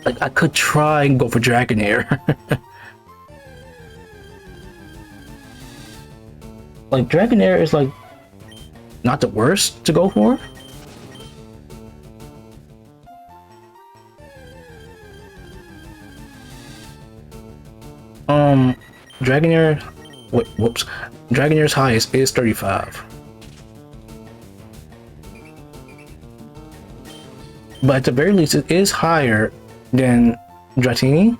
Like I could try and go for Dragonair. Like Dragonair is like not the worst to go for. Dragonair, whoops. Dragonair's highest is 35. But at the very least, it is higher than Dratini.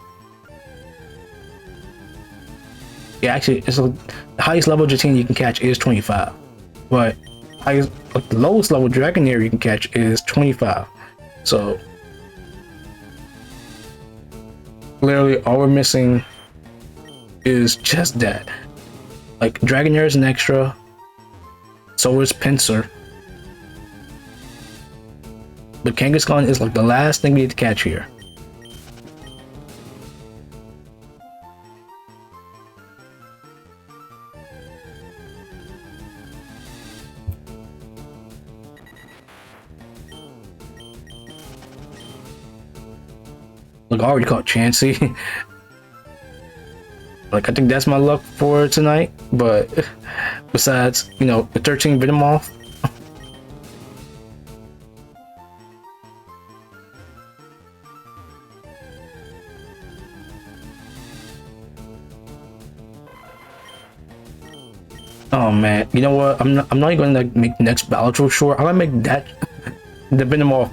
Yeah, actually, it's the highest level Dratini you can catch is 25. But highest, like the lowest level Dragonair you can catch is 25. So literally all we're missing is just that. Like Dragonair is an extra, so is Pinsir. But Kangaskhan is like the last thing we need to catch here. Look, I already caught Chansey. Like, I think that's my luck for tonight, but besides, you know, the 13 Venomoth. Oh man, you know what? I'm not even gonna like, make the next Bellatrix short. I'm gonna make that the Venomoth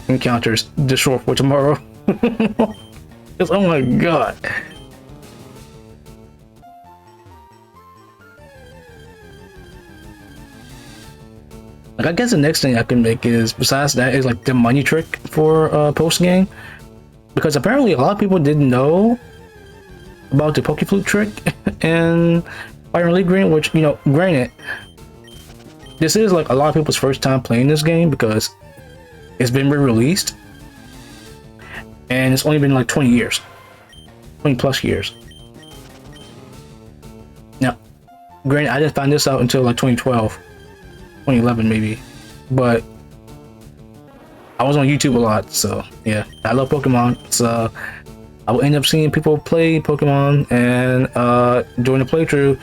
encounters the short for tomorrow. Just, oh my god. Like, I guess the next thing I can make is, besides that, is like the money trick for post game, because apparently a lot of people didn't know about the Pokeflute trick in Fire Elite Green, which, you know, granted, this is like a lot of people's first time playing this game because it's been re-released and it's only been like 20 years, 20 plus years. Now, granted, I didn't find this out until like 2012, 2011 maybe, but I was on YouTube a lot, so yeah, I love Pokemon, so I will end up seeing people play Pokemon, and during the playthrough,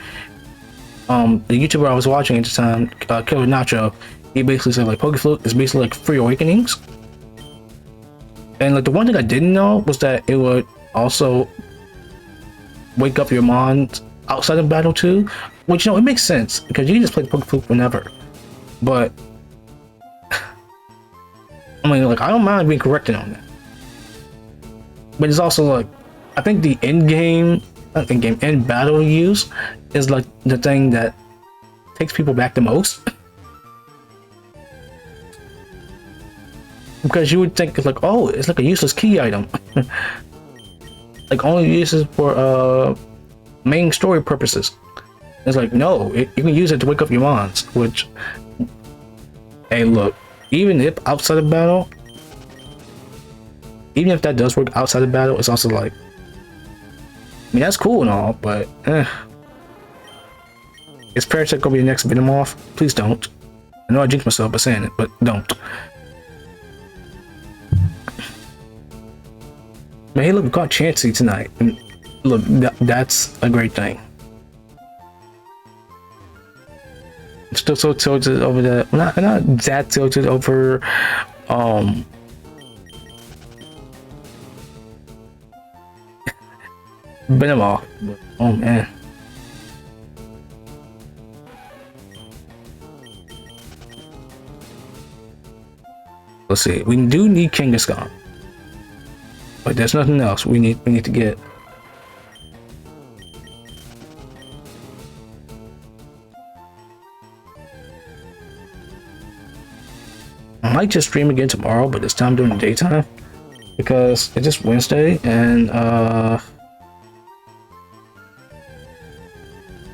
the YouTuber I was watching at the time, Killer Nacho, he basically said like Pokeflute is basically like free awakenings. And like the one thing I didn't know was that it would also wake up your Mon outside of battle too, which, you know, it makes sense because you can just play Pokeflute whenever. But I mean, like, I don't mind being corrected on that. But it's also like, I think the end battle use is like the thing that takes people back the most. Because you would think it's like, oh, it's like a useless key item. Like, only uses for main story purposes. It's like, no, you can use it to wake up your Mons, which, hey, look, even if outside of battle, even if that does work outside of battle, it's also like, I mean, that's cool and all, but is Parasect gonna be the next Venomoth? Please don't. I know I jinxed myself by saying it, but don't. Man, hey, look, we caught Chansey tonight. And look, that's a great thing. I'm still so tilted over that. Not that tilted over Venomoth. Oh man. Let's see. We do need Kangaskhan, but there's nothing else we need to get. I might just stream again tomorrow, but this time during the daytime because it's just Wednesday, and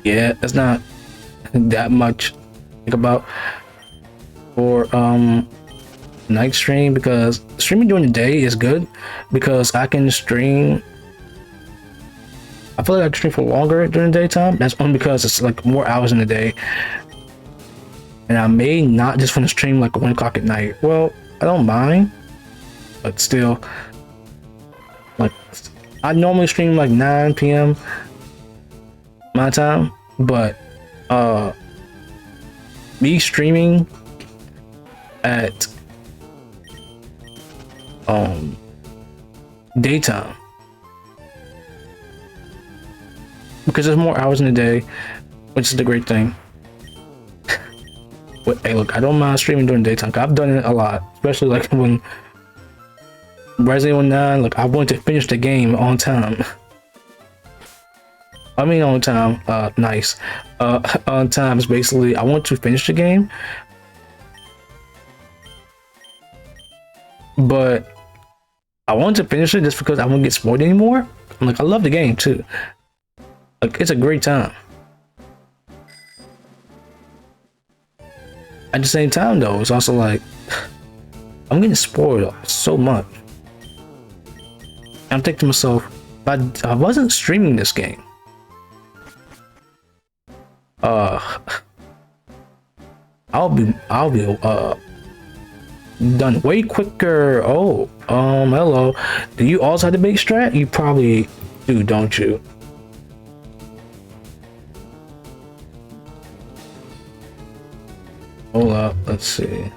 yeah, it's not that much to think about for night stream, because streaming during the day is good because I can stream. I feel like I can stream for longer during the daytime. That's only because it's like more hours in the day, and I may not just want to stream like 1 o'clock at night. Well, I don't mind, but still, like, I normally stream like 9 p.m. my time, but me streaming at daytime, because there's more hours in the day, which is the great thing. But hey, look, I don't mind streaming during daytime. I've done it a lot, especially like when Resident Evil 9, like, I wanted to finish the game on time. I mean, on time, nice. On time is basically, I want to finish the game, but I want to finish it just because I won't get spoiled anymore. I'm like, I love the game too. Like, it's a great time. At the same time, though, it's also like, I'm getting spoiled so much. I'm thinking to myself, if I wasn't streaming this game, I'll be done way quicker. Oh, hello. Do you also have the big strat? You probably do, don't you? Hold up, let's see.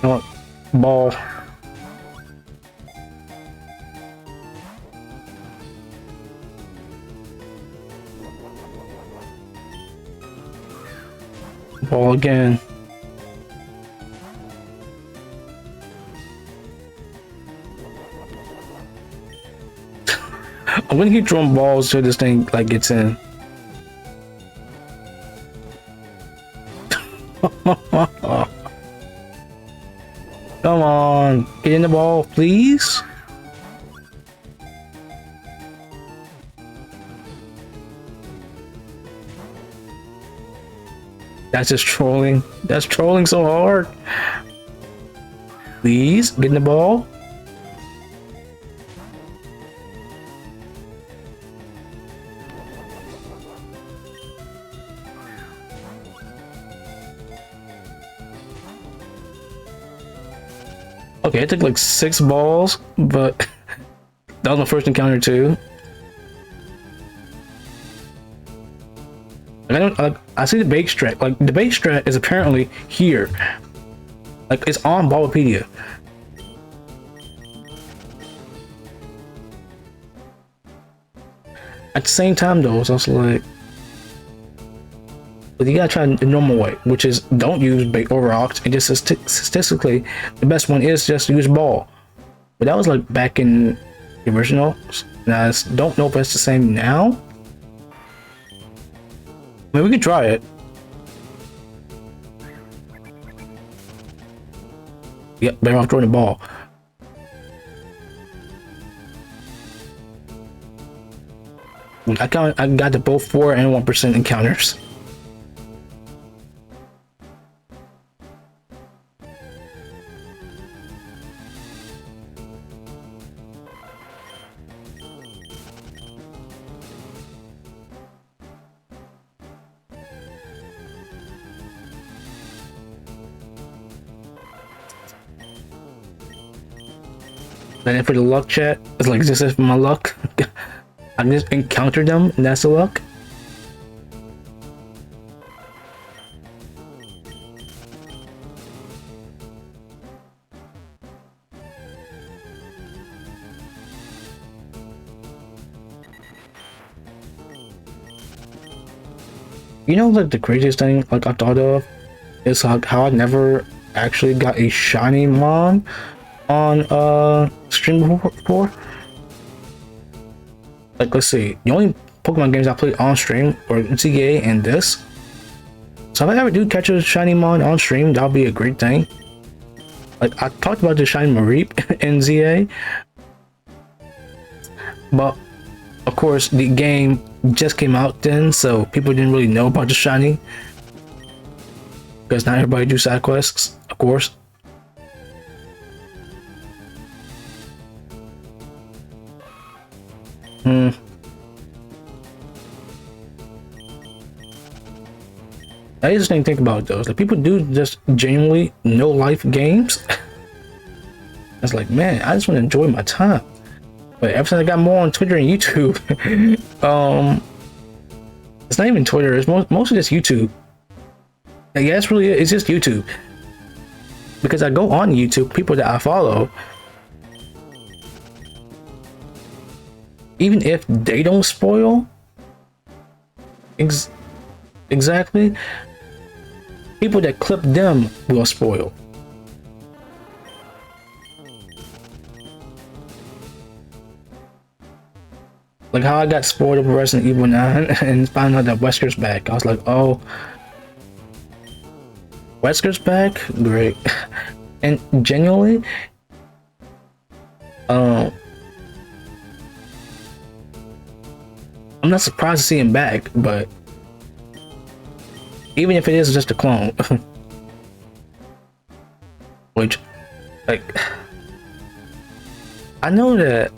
Oh, ball. Ball again. I'm gonna keep throwing balls till this thing like gets in. Come on, get in the ball, please. That's just trolling. That's trolling so hard. Please get in the ball. Okay, it took like 6 balls, but that was my first encounter too. Like, I don't. I see the bait strat. Like the bait strat is apparently here. Like it's on Ballpedia. At the same time, though, it's also like, but you gotta try the normal way, which is don't use bait or rocks. And just statistically, the best one is just use ball. But that was like back in the original. And I don't know if it's the same now. I mean, we could try it. Yep, better off throwing the ball. I got the both 4 and 1% encounters. And for the luck chat, it's like this is my luck. I just encountered them, and that's the luck. You know, like the craziest thing, like I thought of, is how I never actually got a shiny Mon on stream before. Like, let's see, the only Pokemon games I played on stream were ZA and this. So if I ever do catch a shiny Mon on stream, that'll be a great thing. Like I talked about the shiny Mareep in ZA, but of course the game just came out then, so people didn't really know about the shiny. Because not everybody do side quests, of course. I just didn't think about those. Like people do just genuinely no life games. It's like, man, I just want to enjoy my time. But ever since I got more on Twitter and YouTube, it's not even Twitter. It's mostly just YouTube. Like, yeah, it's really it's just YouTube. Because I go on YouTube, people that I follow, even if they don't spoil exactly, people that clip them will spoil. Like how I got spoiled over Resident Evil 9 and found out that Wesker's back. I was like, oh, Wesker's back? Great. And genuinely, I'm not surprised to see him back, but even if it is just a clone, which, like, I know that,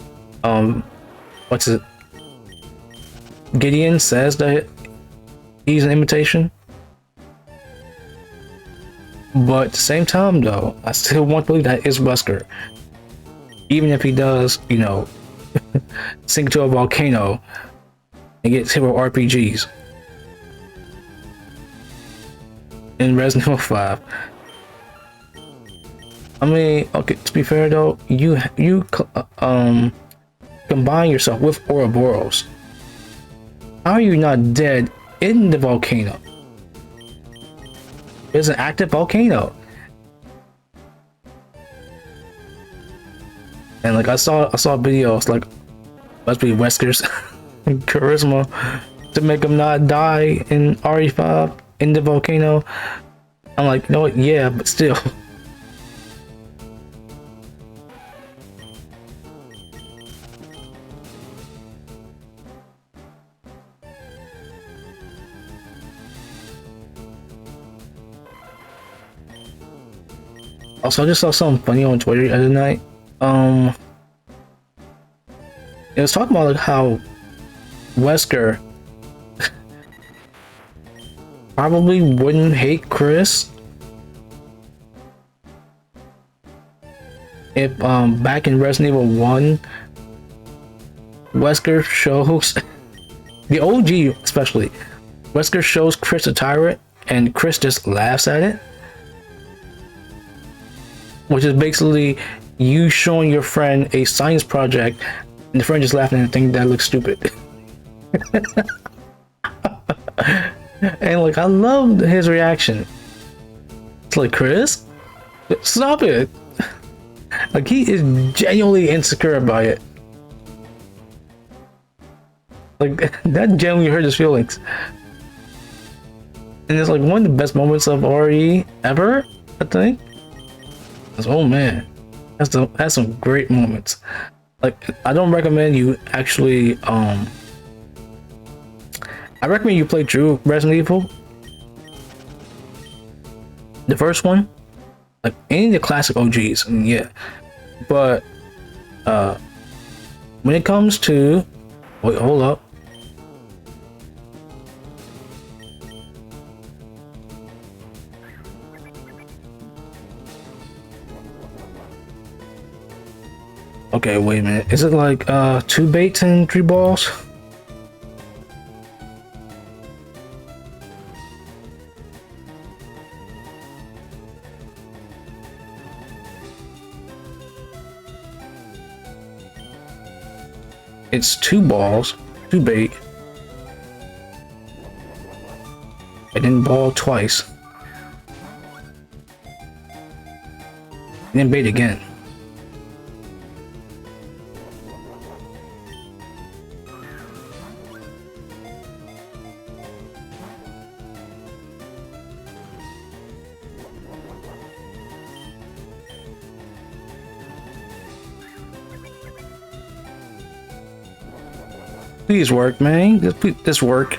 what's it? Gideon says that he's an imitation, but at the same time, though, I still want to believe that is Wesker, even if he does, you know, sink to a volcano and get hit with RPGs in Resident Evil 5. I mean, okay, to be fair though, combine yourself with Ouroboros. How are you not dead in the volcano? It's an active volcano. And like I saw videos like must be Wesker's charisma to make him not die in RE5 in the volcano. I'm like, you know what? Yeah, but still. Also, I just saw something funny on Twitter the other night. It was talking about like how Wesker probably wouldn't hate Chris if back in Resident Evil 1 Wesker shows the OG especially Wesker shows Chris a tyrant and Chris just laughs at it, which is basically you showing your friend a science project and the friend just laughing and thinking that looks stupid. And like I loved his reaction. It's like, Chris, stop it. Like he is genuinely insecure about it. Like that genuinely hurt his feelings. And it's like one of the best moments of RE ever, I think. It's, oh man, that's some great moments. Like I don't recommend you actually I recommend you play through Resident Evil, the first one, like any of the classic OGs, yeah. But when it comes to, wait, hold up. Okay, wait a minute. Is it like 2 baits and 3 balls? It's 2 balls, 2 bait, and then ball twice, and then bait again. Please work, man. Just work.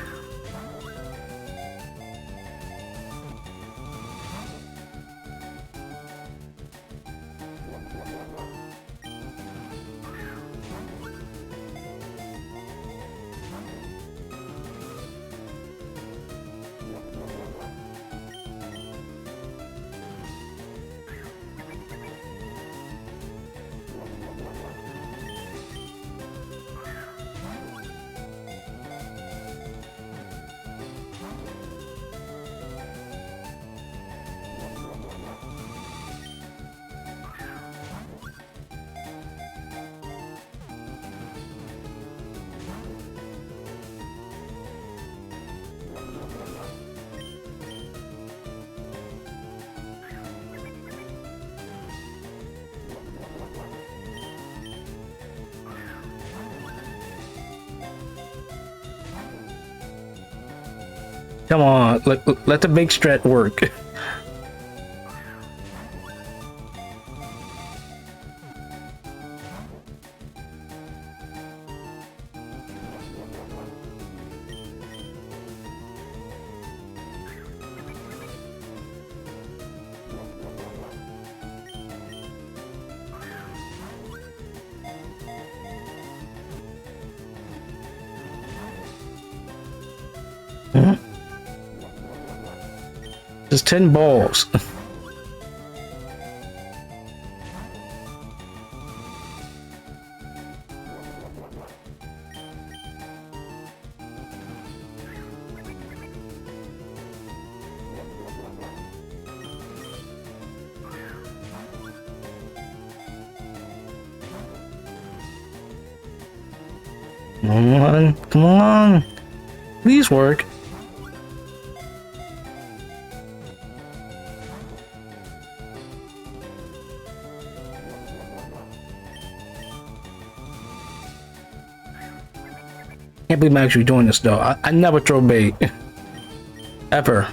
Come on, let the big stretch work. Just 10 balls. Come on, come on. Please work. Can't believe I'm actually doing this though. I never throw bait. Ever.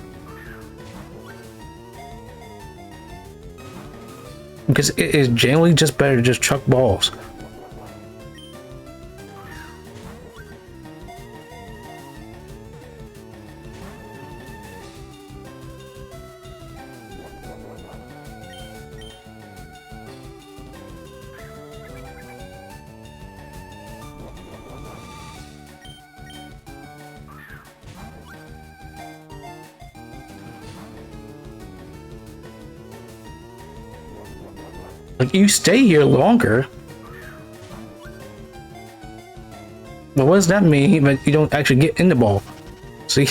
Because it is generally just better to just chuck balls. Like, you stay here longer. But what does that mean? But you don't actually get in the ball. See?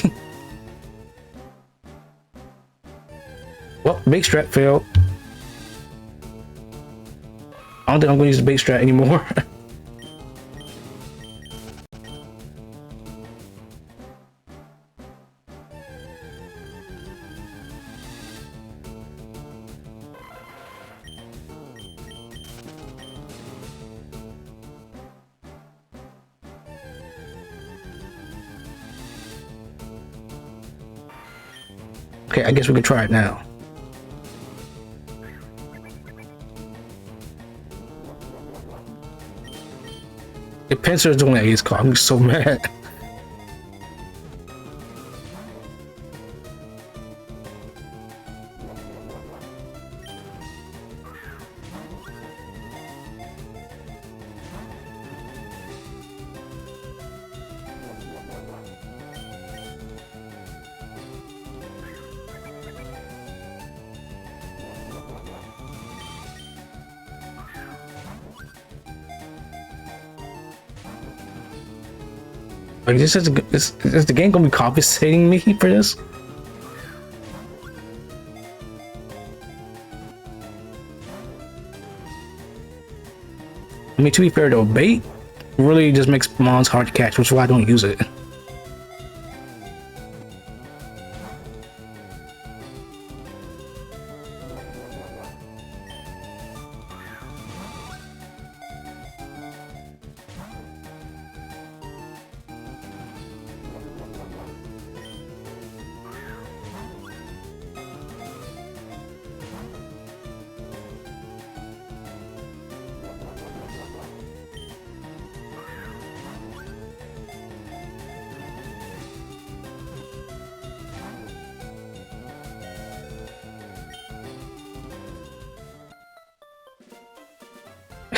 Well, bait strat failed. I don't think I'm gonna use the bait strat anymore. Okay, I guess we can try it now. If Pincer is doing that ace card, I'm so mad. Like, is the game gonna be compensating me for this? I mean, to be fair though, bait really just makes mons hard to catch, which is why I don't use it.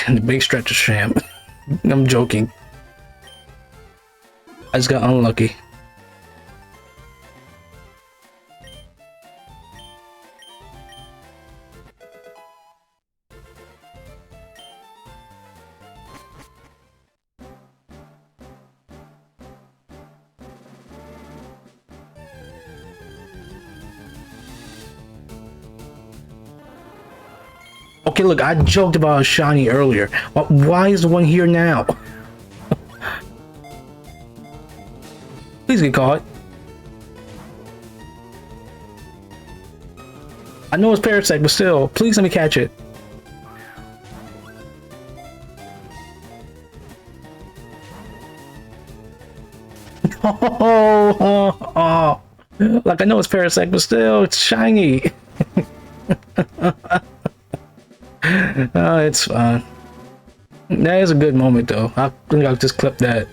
And the big stretch of sham. I'm joking. I just got unlucky. Okay, look, I joked about a shiny earlier. Why is the one here now? Please get caught. I know it's Parasect, but still, please let me catch it. Oh, like I know it's Parasect, but still, it's shiny. It's fine. That is a good moment though. I think I'll just clip that.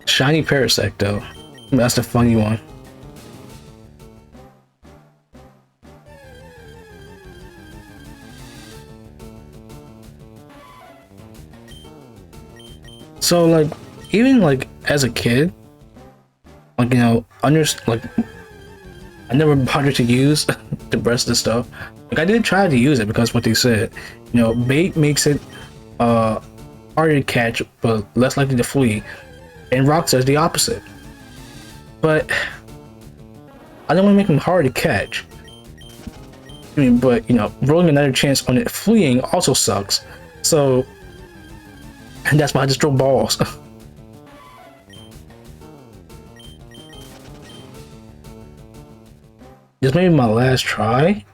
Shiny Parasect though. That's the funny one. So like, even like as a kid, like, you know, like I never bothered to use the rest of the stuff. Like I did try to use it because what they said, you know, bait makes it harder to catch but less likely to flee, and rock says the opposite. But I don't want to make them hard to catch. I mean, but you know, rolling another chance on it fleeing also sucks. So, and that's why I just throw balls. This may be my last try.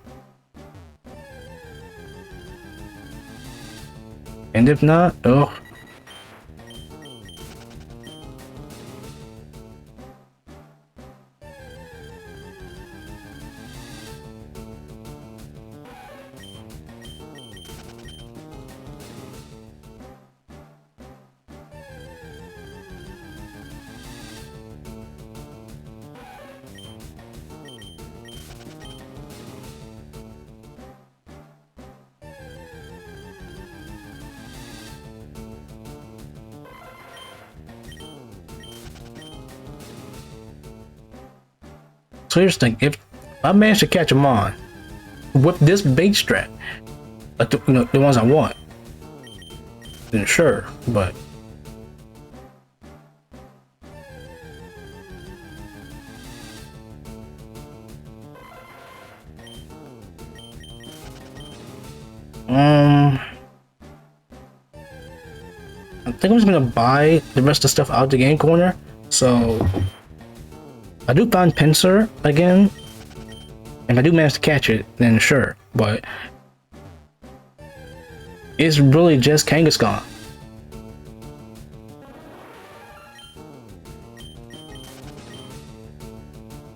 And if not, oh. So here's the thing: if I manage to catch them on with this bait strat, like you know, the ones I want, then sure. But I think I'm just gonna buy the rest of the stuff out the game corner. So I do find Pinsir again. If I do manage to catch it, then sure. But it's really just Kangaskhan.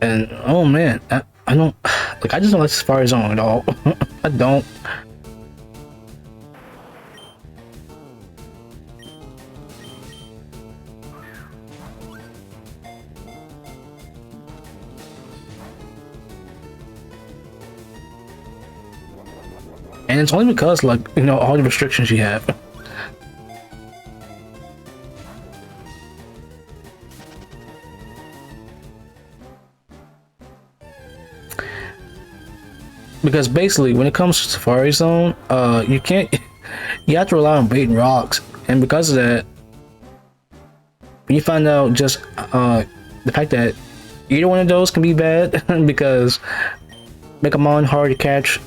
And oh man, I don't like. I just don't like Safari Zone at all. I don't. And it's only because, like, you know, all the restrictions you have. Because basically, when it comes to Safari Zone, you can't, you have to rely on bait and rocks. And because of that, when you find out just the fact that either one of those can be bad, because Megamon hard to catch,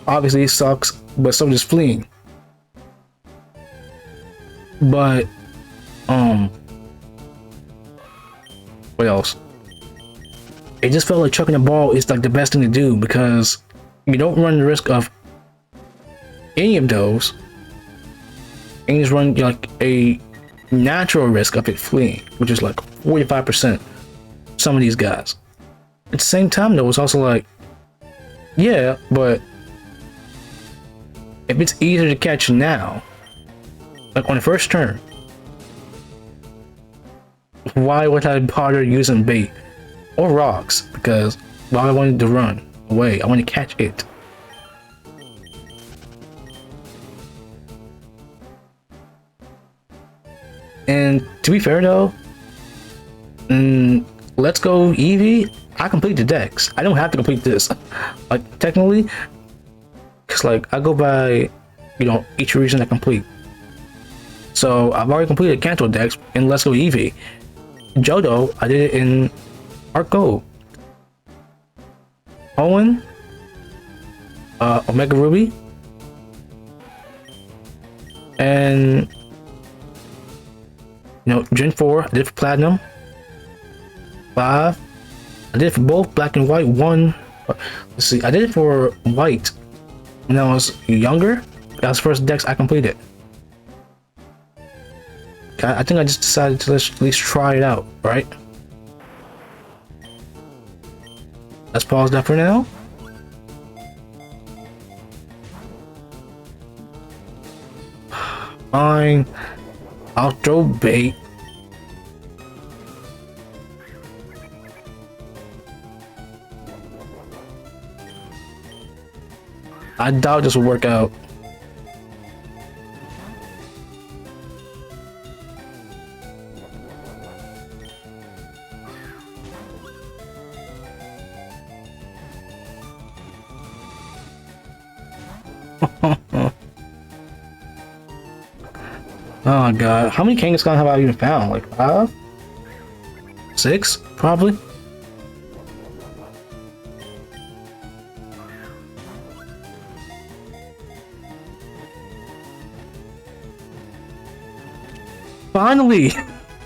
obviously it sucks, but so does fleeing. But what else? It just felt like chucking the ball is like the best thing to do, because you don't run the risk of any of those, and you just run like a natural risk of it fleeing, which is like 45%. Some of these guys. At the same time, though, it's also like, yeah, but if it's easier to catch now, like on the first turn, why would I bother using bait or rocks? Because why I wanted to run away, I want to catch it. And to be fair though, Let's Go Eevee, I complete the decks. I don't have to complete this, like technically, because like I go by, you know, each region I complete. So I've already completed Kanto decks in Let's Go Eevee. Johto, I did it in Heart Gold. Hoenn, Omega Ruby, and you know, Gen 4, I did it for Platinum. 5, I did it for both Black and White. 1, let's see, I did it for White when I was younger. That was the first decks I completed. I think I just decided to at least try it out, right? Let's pause that for now. Fine. I'll throw bait. I doubt this will work out. Oh god, how many Kangaskhan have I even found? Like 5? 6? Probably? Finally!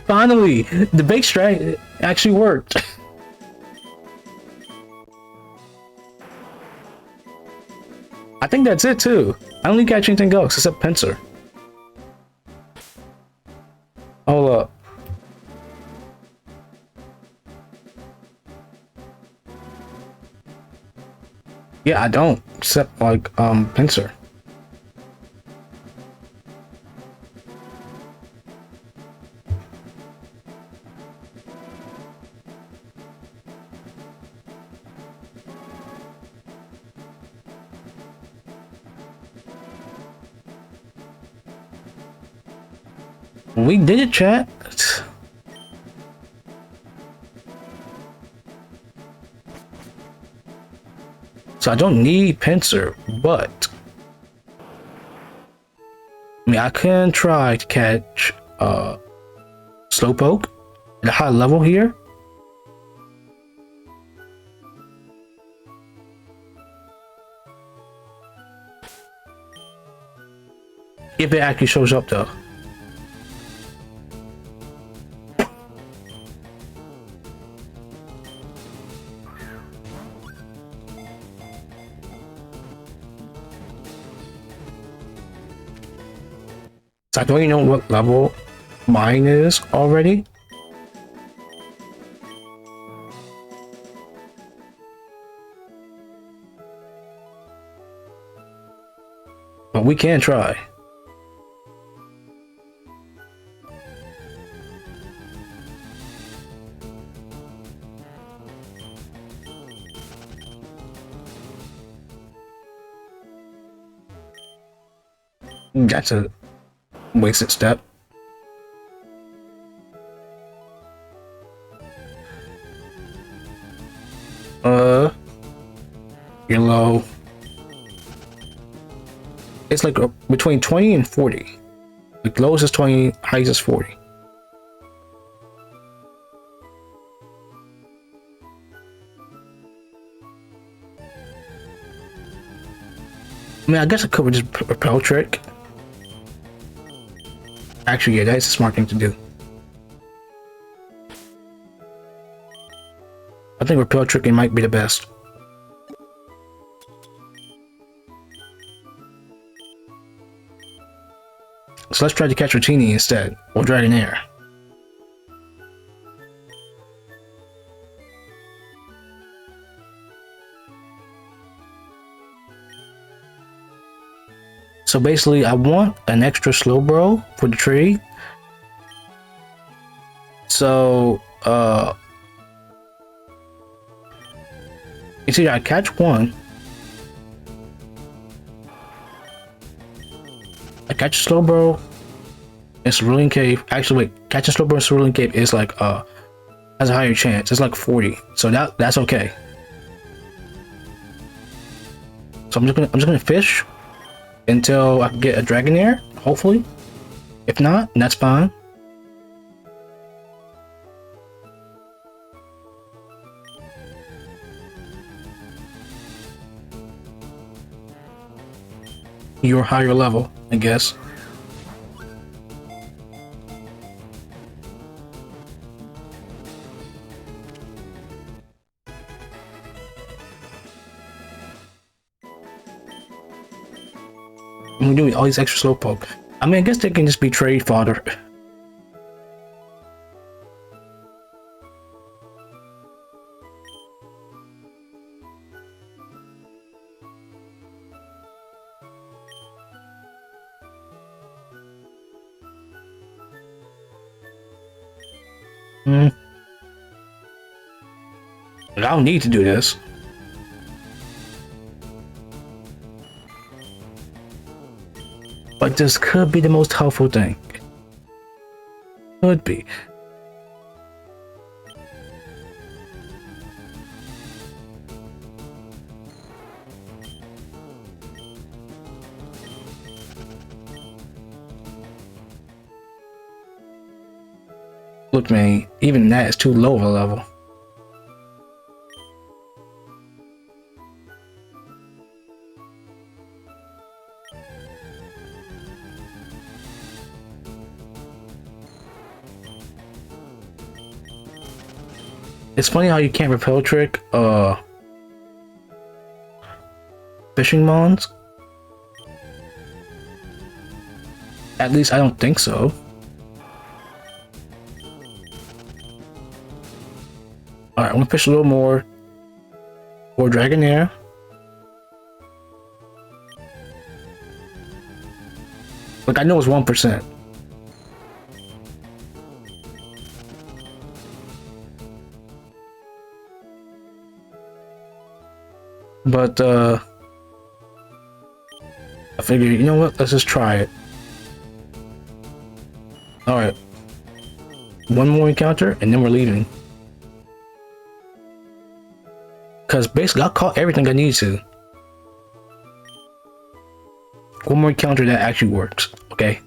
Finally! The big strat actually worked. I think that's it too. I don't think I catch anything else except Pinsir. Hold up. Yeah, I don't. Except like Pinsir. We did it, chat. So I don't need Pinsir, but I mean I can try to catch Slowpoke at a high level here. If it actually shows up though. So I don't even know what level mine is already. But we can try. That's a wasted step. Yellow. It's like between 20 and 40. The lowest is 20, highest is 40. I mean, I guess I could just repel trick. Actually, yeah, that's a smart thing to do. I think repel tricking might be the best. So let's try to catch Rotini instead, or Dragonair. So basically, I want an extra Slowbro for the tree. So, you see, I catch one. I catch a Slowbro in Cerulean Cave. Actually, wait, catching Slowbro in Cerulean Cave is like has a higher chance. It's like 40, so that's okay. So I'm just gonna fish until I can get a Dragonair, hopefully. If not, that's fine. You're higher level, I guess. I'm doing all these extra Slowpoke. I mean, I guess they can just be trade fodder. But I don't need to do this. But this could be the most helpful thing. Could be. Look, man, even that is too low of a level. It's funny how you can't repel trick fishing mons. At least I don't think so. Alright, I'm gonna fish a little more for Dragonair. Like, I know it's 1%. But I figured, you know what? Let's just try it. Alright. One more encounter and then we're leaving. Because basically I caught everything I need to. One more encounter that actually works, okay?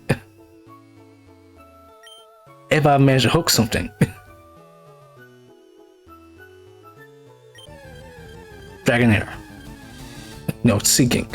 If I manage to hook something. Dragonair. No, it's Seeking.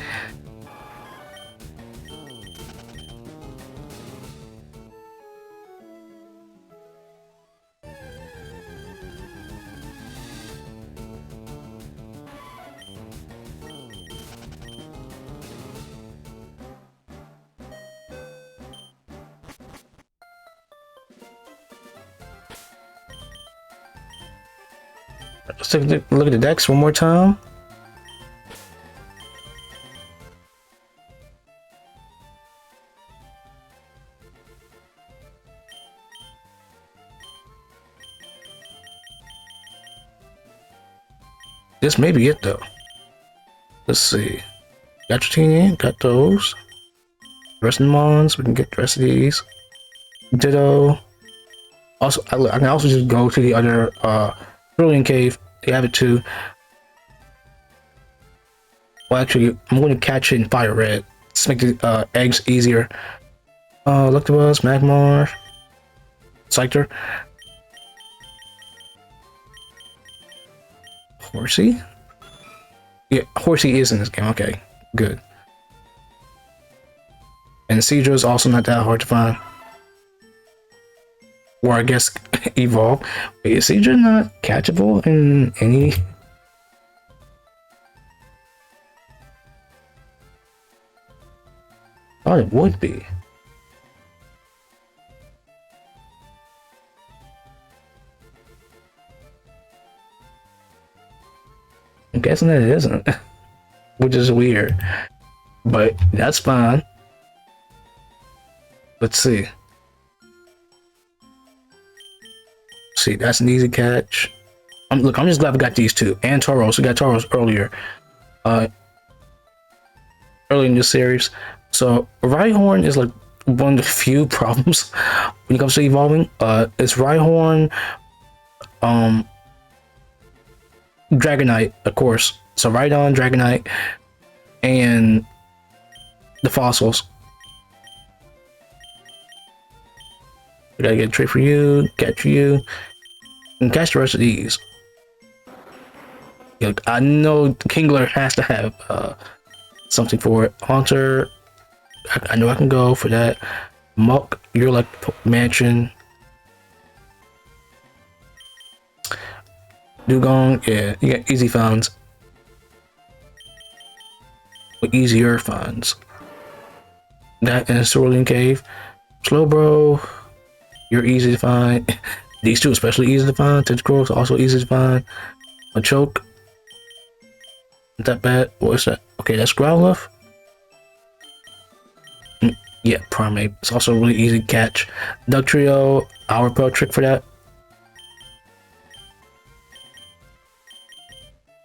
Let's take a look at the decks one more time. This may be it though. Let's see. Got Dratini, got those. The rest of the mons, we can get the rest of these. Ditto. Also, I can also just go to the other Cerulean Cave. They have it too. Well, actually, I'm going to catch it in Fire Red. Let's make the eggs easier. Electabuzz, Magmar, Scyther. Horsey? Yeah, Horsey is in this game. Okay, good. And Seadra is also not that hard to find. Or I guess evolve. Wait, is Seadra not catchable in any? Oh, it would be. I'm guessing that it isn't, which is weird, but that's fine. Let's see. See, that's an easy catch. Look, I'm just glad we got these two and Tauros. We got Tauros earlier, early in this series. So Rhyhorn is like one of the few problems when it comes to evolving. It's Rhyhorn, Dragonite, of course. So Rhydon, Dragonite, and the fossils. We gotta get a trait for you, catch you, and catch the rest of these. Look, I know Kingler has to have something for it. Haunter, I know I can go for that. Muck, you're like Mansion. Dugong, yeah, you got easy finds. With easier finds. That and Cerulean Cave. Slowbro, you're easy to find. These two especially easy to find. Tentacruel also easy to find. A Choke. Not that bad. What is that? Okay, that's Growlithe. Yeah, Primeape. It's also a really easy to catch. Dugtrio, our Pro trick for that.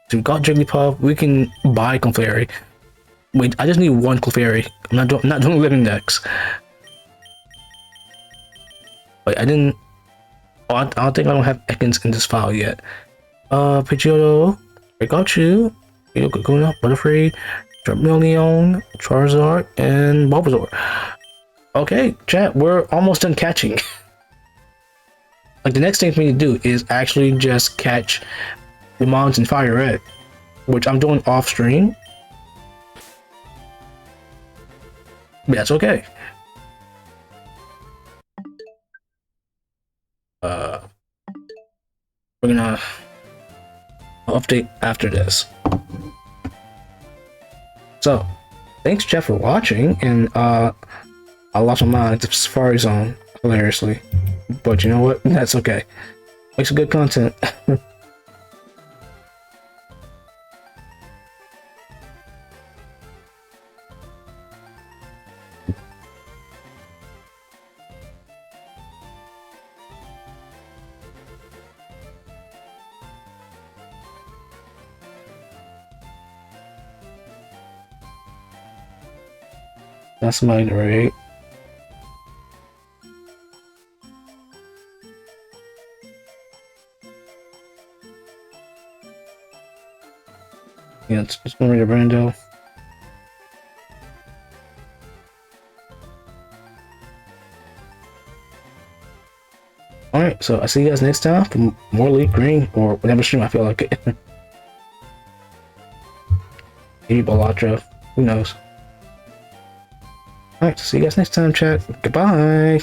So we got Jigglypuff. We can buy Clefairy. Wait, I just need one Clefairy. I'm not doing living decks. Wait, I didn't. Oh, I don't think I don't have Ekans in this file yet. Pidgeotto, I got you. Kakuna, Butterfree, Charmeleon, Charizard, and Bulbasaur. Okay, chat, we're almost done catching. Like the next thing for me to do is actually just catch the mons in Fire Red, which I'm doing off stream. But that's okay. We're gonna update after this. So, thanks Jeff for watching, and I lost my mind at the Safari Zone hilariously, but you know what? That's okay. Makes good content. That's my rate. Yeah, it's gonna read a Brando. Alright, so I see you guys next time for more Leaf Green or whatever stream I feel like it. Maybe Balatra, who knows. Alright, see you guys next time, chat. Goodbye.